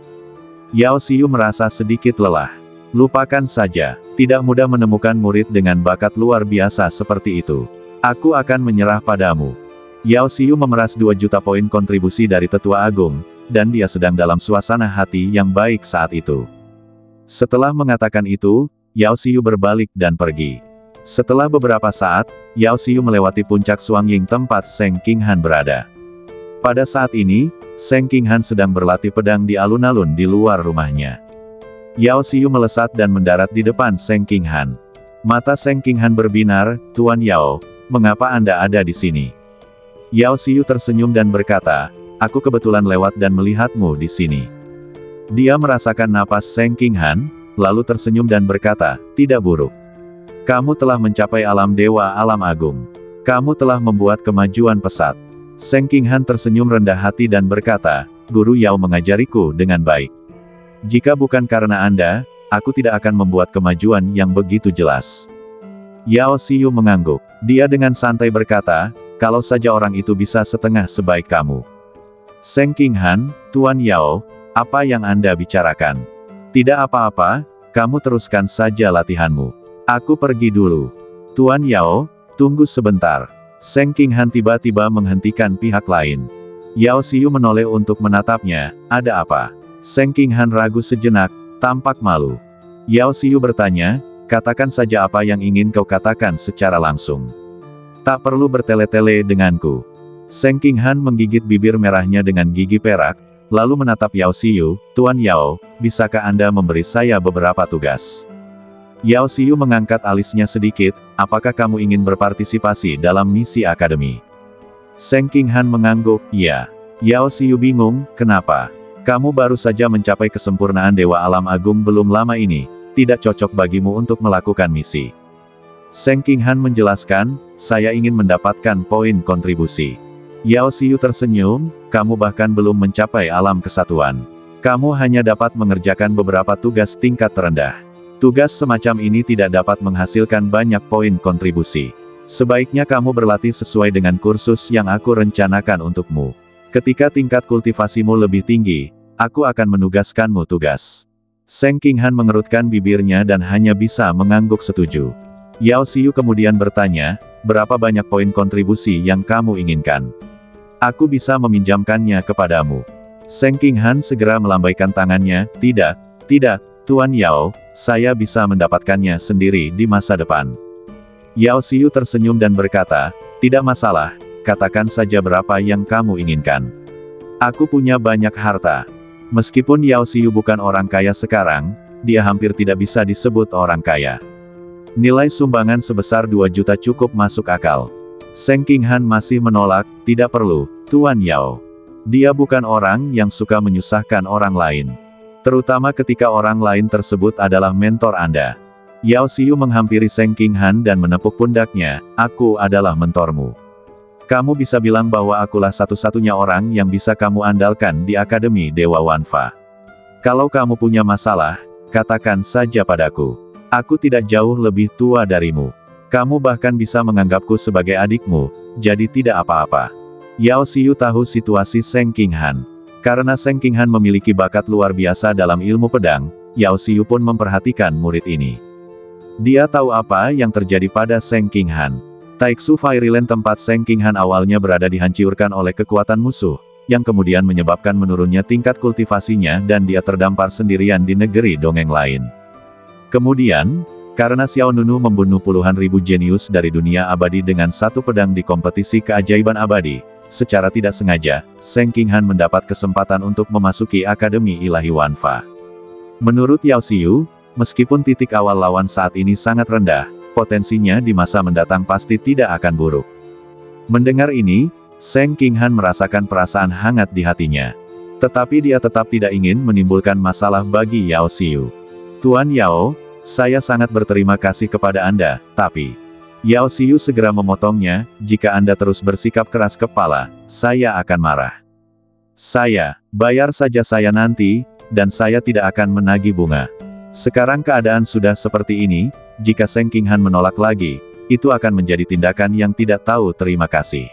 [SPEAKER 1] Yao Xiu merasa sedikit lelah. Lupakan saja, tidak mudah menemukan murid dengan bakat luar biasa seperti itu. Aku akan menyerah padamu. Yao Xiu memeras 2 juta poin kontribusi dari Tetua Agung, dan dia sedang dalam suasana hati yang baik saat itu. Setelah mengatakan itu, Yao Xiu berbalik dan pergi. Setelah beberapa saat, Yao Xiu melewati puncak Suangying tempat Seng Qinghan berada. Pada saat ini, Seng Qinghan sedang berlatih pedang di alun-alun di luar rumahnya. Yao Xiu melesat dan mendarat di depan Seng Qinghan. Mata Seng Qinghan berbinar, Tuan Yao, mengapa Anda ada di sini? Yao Xiu tersenyum dan berkata, aku kebetulan lewat dan melihatmu di sini. Dia merasakan napas Seng Qinghan, lalu tersenyum dan berkata, tidak buruk. Kamu telah mencapai alam dewa alam agung. Kamu telah membuat kemajuan pesat. Seng Qinghan tersenyum rendah hati dan berkata, Guru Yao mengajariku dengan baik. Jika bukan karena Anda, aku tidak akan membuat kemajuan yang begitu jelas. Yao Xiu mengangguk. Dia dengan santai berkata, kalau saja orang itu bisa setengah sebaik kamu. Seng Qinghan, Tuan Yao, apa yang Anda bicarakan? Tidak apa-apa, kamu teruskan saja latihanmu. Aku pergi dulu. Tuan Yao, tunggu sebentar. Seng Qinghan tiba-tiba menghentikan pihak lain. Yao Xiu menoleh untuk menatapnya, ada apa? Seng Qinghan ragu sejenak, tampak malu. Yao Xiu bertanya, katakan saja apa yang ingin kau katakan secara langsung. Tak perlu bertele-tele denganku. Seng Qinghan menggigit bibir merahnya dengan gigi perak, lalu menatap Yao Xiu, Tuan Yao, bisakah Anda memberi saya beberapa tugas? Yao Xiu mengangkat alisnya sedikit, apakah kamu ingin berpartisipasi dalam misi akademi? Seng Qinghan mengangguk, iya. Yao Xiu bingung, kenapa? Kamu baru saja mencapai kesempurnaan Dewa Alam Agung belum lama ini, tidak cocok bagimu untuk melakukan misi. Seng Qinghan menjelaskan, saya ingin mendapatkan poin kontribusi. Yao Xiu tersenyum, kamu bahkan belum mencapai alam kesatuan. Kamu hanya dapat mengerjakan beberapa tugas tingkat terendah. Tugas semacam ini tidak dapat menghasilkan banyak poin kontribusi. Sebaiknya kamu berlatih sesuai dengan kursus yang aku rencanakan untukmu. Ketika tingkat kultivasimu lebih tinggi, aku akan menugaskanmu tugas. Seng Qinghan mengerutkan bibirnya dan hanya bisa mengangguk setuju. Yao Xiu kemudian bertanya, berapa banyak poin kontribusi yang kamu inginkan? Aku bisa meminjamkannya kepadamu. Seng Qinghan segera melambaikan tangannya, tidak, Tuan Yao, saya bisa mendapatkannya sendiri di masa depan. Yao Xiu tersenyum dan berkata, tidak masalah, katakan saja berapa yang kamu inginkan. Aku punya banyak harta. Meskipun Yao Xiu bukan orang kaya sekarang, dia hampir tidak bisa disebut orang kaya. Nilai sumbangan sebesar 2 juta cukup masuk akal. Seng Qinghan masih menolak, tidak perlu, Tuan Yao. Dia bukan orang yang suka menyusahkan orang lain. Terutama ketika orang lain tersebut adalah mentor Anda. Yao Xiu menghampiri Seng Qinghan dan menepuk pundaknya, aku adalah mentormu. Kamu bisa bilang bahwa akulah satu-satunya orang yang bisa kamu andalkan di Akademi Dewa Wanfa. Kalau kamu punya masalah, katakan saja padaku. Aku tidak jauh lebih tua darimu. Kamu bahkan bisa menganggapku sebagai adikmu, jadi tidak apa-apa. Yao Xiu tahu situasi Seng Qinghan. Karena Seng Qinghan memiliki bakat luar biasa dalam ilmu pedang, Yao Xiu pun memperhatikan murid ini. Dia tahu apa yang terjadi pada Seng Qinghan. Taiksu Fairyland tempat Seng Qinghan awalnya berada dihancurkan oleh kekuatan musuh, yang kemudian menyebabkan menurunnya tingkat kultivasinya dan dia terdampar sendirian di negeri dongeng lain. Kemudian, karena Xiao Nunu membunuh puluhan ribu jenius dari dunia abadi dengan satu pedang di kompetisi keajaiban abadi, secara tidak sengaja, Seng Qinghan mendapat kesempatan untuk memasuki Akademi Ilahi Wanfa. Menurut Yao Xiu, meskipun titik awal lawan saat ini sangat rendah, potensinya di masa mendatang pasti tidak akan buruk. Mendengar ini, Seng Qinghan merasakan perasaan hangat di hatinya. Tetapi dia tetap tidak ingin menimbulkan masalah bagi Yao Xiu. Tuan Yao, saya sangat berterima kasih kepada Anda, tapi... Yao Xiu segera memotongnya, jika Anda terus bersikap keras kepala, saya akan marah. Bayar saja saya nanti, dan saya tidak akan menagih bunga. Sekarang keadaan sudah seperti ini, jika Seng Qinghan menolak lagi, itu akan menjadi tindakan yang tidak tahu terima kasih.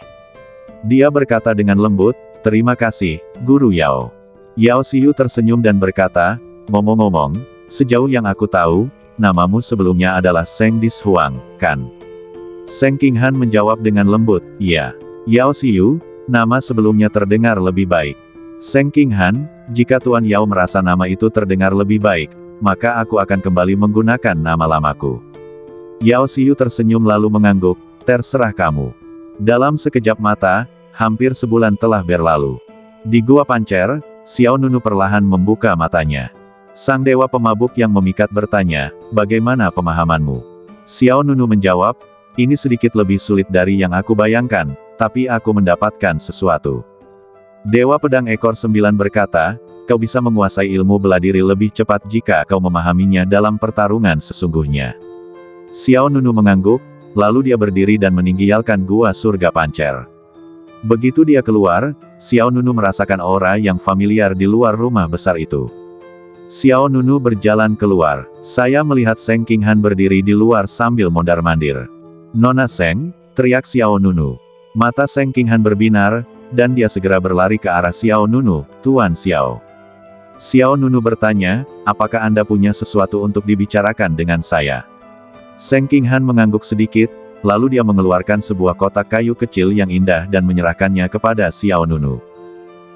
[SPEAKER 1] Dia berkata dengan lembut, terima kasih, Guru Yao. Yao Xiu tersenyum dan berkata, ngomong-ngomong, sejauh yang aku tahu, namamu sebelumnya adalah Seng Dishuang, kan? Seng Qinghan menjawab dengan lembut, iya. Yao Xiu, nama sebelumnya terdengar lebih baik. Seng Qinghan, jika Tuan Yao merasa nama itu terdengar lebih baik, maka aku akan kembali menggunakan nama lamaku. Yao Xiu tersenyum lalu mengangguk, terserah kamu. Dalam sekejap mata, hampir sebulan telah berlalu. Di Gua Pancer, Xiao Nunu perlahan membuka matanya. Sang dewa pemabuk yang memikat bertanya, bagaimana pemahamanmu? Xiao Nunu menjawab, ini sedikit lebih sulit dari yang aku bayangkan, tapi aku mendapatkan sesuatu. Dewa Pedang Ekor 9 berkata, kau bisa menguasai ilmu bela diri lebih cepat jika kau memahaminya dalam pertarungan sesungguhnya. Xiao Nunu mengangguk, lalu dia berdiri dan meninggalkan Gua Surga Pancer. Begitu dia keluar, Xiao Nunu merasakan aura yang familiar di luar rumah besar itu. Xiao Nunu berjalan keluar. Saya melihat Seng Qinghan berdiri di luar sambil mondar-mandir. Nona Seng, teriak Xiao Nunu. Mata Seng Qinghan berbinar, dan dia segera berlari ke arah Xiao Nunu, Tuan Xiao. Xiao Nunu bertanya, apakah Anda punya sesuatu untuk dibicarakan dengan saya? Seng Qinghan mengangguk sedikit, lalu dia mengeluarkan sebuah kotak kayu kecil yang indah dan menyerahkannya kepada Xiao Nunu.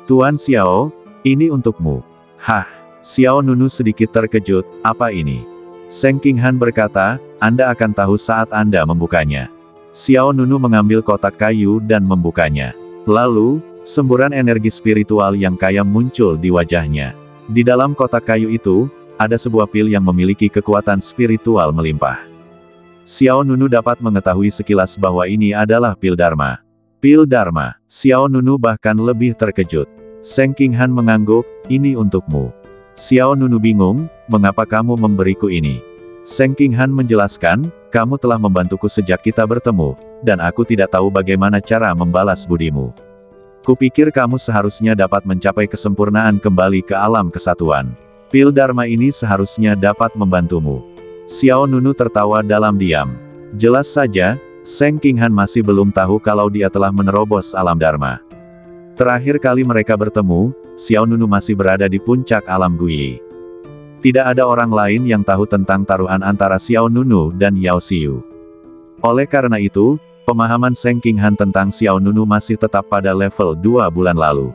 [SPEAKER 1] Tuan Xiao, ini untukmu. Hah, Xiao Nunu sedikit terkejut, apa ini? Seng Qinghan berkata, Anda akan tahu saat Anda membukanya. Xiao Nunu mengambil kotak kayu dan membukanya. Lalu, semburan energi spiritual yang kaya muncul di wajahnya. Di dalam kotak kayu itu, ada sebuah pil yang memiliki kekuatan spiritual melimpah. Xiao Nunu dapat mengetahui sekilas bahwa ini adalah pil Dharma. Pil Dharma. Xiao Nunu bahkan lebih terkejut. Seng Qinghan mengangguk, ini untukmu. Xiao Nunu bingung, mengapa kamu memberiku ini? Seng Qinghan menjelaskan, kamu telah membantuku sejak kita bertemu, dan aku tidak tahu bagaimana cara membalas budimu. Kupikir kamu seharusnya dapat mencapai kesempurnaan kembali ke alam kesatuan. Pil Dharma ini seharusnya dapat membantumu. Xiao Nunu tertawa dalam diam. Jelas saja, Seng Qinghan masih belum tahu kalau dia telah menerobos alam Dharma. Terakhir kali mereka bertemu, Xiao Nunu masih berada di puncak alam Guyi. Tidak ada orang lain yang tahu tentang taruhan antara Xiao Nunu dan Yao Xiu. Oleh karena itu, pemahaman Seng Qinghan tentang Xiao Nunu masih tetap pada level 2 bulan lalu.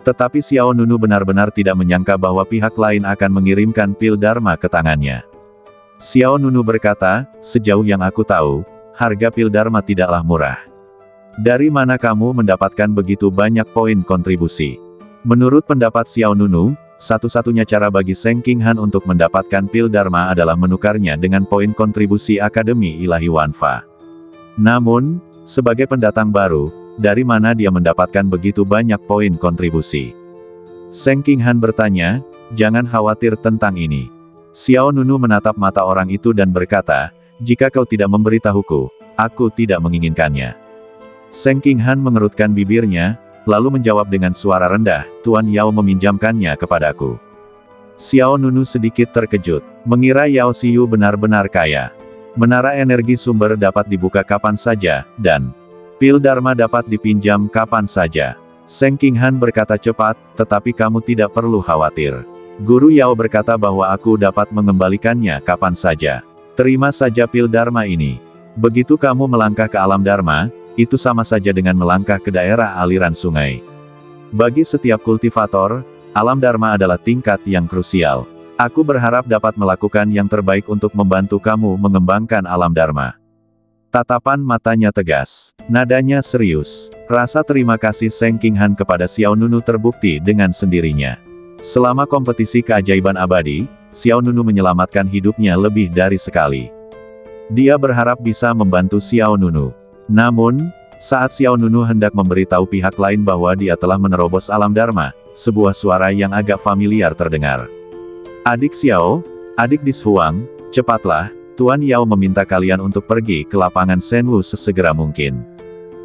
[SPEAKER 1] Tetapi Xiao Nunu benar-benar tidak menyangka bahwa pihak lain akan mengirimkan pil Dharma ke tangannya. Xiao Nunu berkata, sejauh yang aku tahu, harga pil Dharma tidaklah murah. Dari mana kamu mendapatkan begitu banyak poin kontribusi? Menurut pendapat Xiao Nunu, satu-satunya cara bagi Seng Qinghan untuk mendapatkan pil Dharma adalah menukarnya dengan poin kontribusi Akademi Ilahi Wanfa. Namun, sebagai pendatang baru, dari mana dia mendapatkan begitu banyak poin kontribusi? Seng Qinghan bertanya, jangan khawatir tentang ini. Xiao Nunu menatap mata orang itu dan berkata, jika kau tidak memberitahuku, aku tidak menginginkannya. Seng Qinghan mengerutkan bibirnya, lalu menjawab dengan suara rendah, Tuan Yao meminjamkannya kepadaku. Xiao Nunu sedikit terkejut, mengira Yao Xiu benar-benar kaya. Menara energi sumber dapat dibuka kapan saja, dan pil Dharma dapat dipinjam kapan saja. Seng Qinghan berkata cepat, tetapi kamu tidak perlu khawatir. Guru Yao berkata bahwa aku dapat mengembalikannya kapan saja. Terima saja pil Dharma ini. Begitu kamu melangkah ke alam Dharma, itu sama saja dengan melangkah ke daerah aliran sungai. Bagi setiap kultivator, alam Dharma adalah tingkat yang krusial. Aku berharap dapat melakukan yang terbaik untuk membantu kamu mengembangkan alam Dharma. Tatapan matanya tegas. Nadanya serius. Rasa terima kasih Seng Qinghan kepada Xiao Nunu terbukti dengan sendirinya. Selama kompetisi keajaiban abadi, Xiao Nunu menyelamatkan hidupnya lebih dari sekali. Dia berharap bisa membantu Xiao Nunu. Namun, saat Xiao Nunu hendak memberitahu pihak lain bahwa dia telah menerobos alam Dharma, sebuah suara yang agak familiar terdengar. Adik Xiao, adik Dishuang, cepatlah, Tuan Yao meminta kalian untuk pergi ke lapangan Shenwu sesegera mungkin.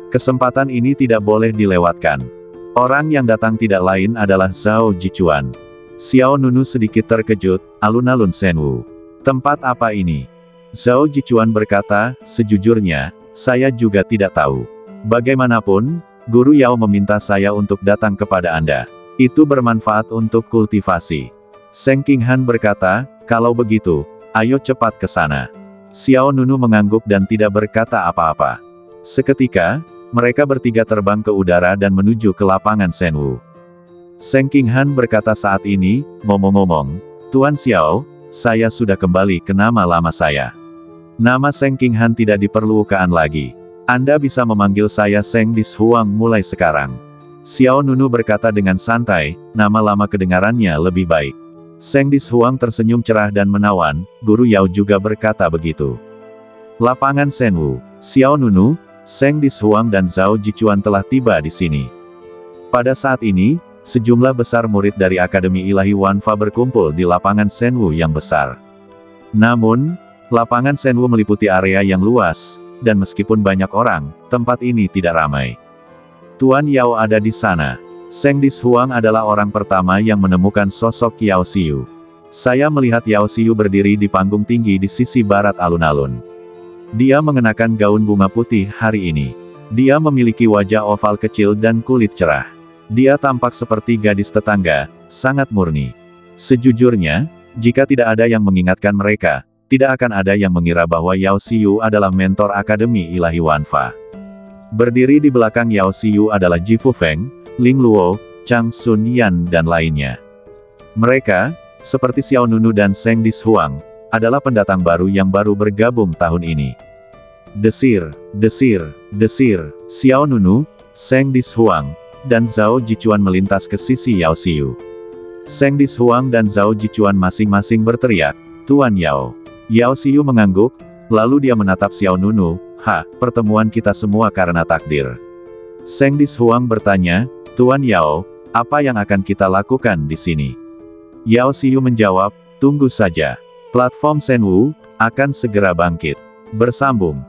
[SPEAKER 1] Kesempatan ini tidak boleh dilewatkan. Orang yang datang tidak lain adalah Zhao Jichuan. Xiao Nunu sedikit terkejut, alun-alun Shenwu. Tempat apa ini? Zhao Jichuan berkata, sejujurnya, saya juga tidak tahu. Bagaimanapun, Guru Yao meminta saya untuk datang kepada Anda. Itu bermanfaat untuk kultivasi. Seng Qinghan berkata, kalau begitu, ayo cepat ke sana. Xiao Nunu mengangguk dan tidak berkata apa-apa. Seketika, mereka bertiga terbang ke udara dan menuju ke lapangan Shenwu. Seng Qinghan berkata saat ini, ngomong-ngomong, Tuan Xiao, saya sudah kembali ke nama lama saya. Nama Seng Qinghan tidak diperlukan lagi. Anda bisa memanggil saya Seng Dishuang mulai sekarang. Xiao Nunu berkata dengan santai, nama lama kedengarannya lebih baik. Seng Dishuang tersenyum cerah dan menawan, Guru Yao juga berkata begitu. Lapangan Shenwu, Xiao Nunu, Seng Dishuang dan Zhao Jichuan telah tiba di sini. Pada saat ini, sejumlah besar murid dari Akademi Ilahi Wanfa berkumpul di lapangan Shenwu yang besar. Namun, lapangan Shenwu meliputi area yang luas, dan meskipun banyak orang, tempat ini tidak ramai. Tuan Yao ada di sana. Seng Dishuang adalah orang pertama yang menemukan sosok Yao Xiu. Saya melihat Yao Xiu berdiri di panggung tinggi di sisi barat alun-alun. Dia mengenakan gaun bunga putih hari ini. Dia memiliki wajah oval kecil dan kulit cerah. Dia tampak seperti gadis tetangga, sangat murni. Sejujurnya, jika tidak ada yang mengingatkan mereka, tidak akan ada yang mengira bahwa Yao Xiu adalah mentor Akademi Ilahi Wanfa. Berdiri di belakang Yao Xiu adalah Ji Fufeng, Ling Luo, Chang Sun Yan dan lainnya. Mereka, seperti Xiao Nunu dan Seng Dishuang, adalah pendatang baru yang baru bergabung tahun ini. Desir, desir, desir, Xiao Nunu, Seng Dishuang, dan Zhao Jichuan melintas ke sisi Yao Xiu. Seng Dishuang dan Zhao Jichuan masing-masing berteriak, Tuan Yao. Yao Xiu mengangguk, lalu dia menatap Xiao Nunu, pertemuan kita semua karena takdir. Seng Dishuang bertanya, Tuan Yao, apa yang akan kita lakukan di sini? Yao Xiu menjawab, tunggu saja. Platform Shenwu akan segera bangkit. Bersambung.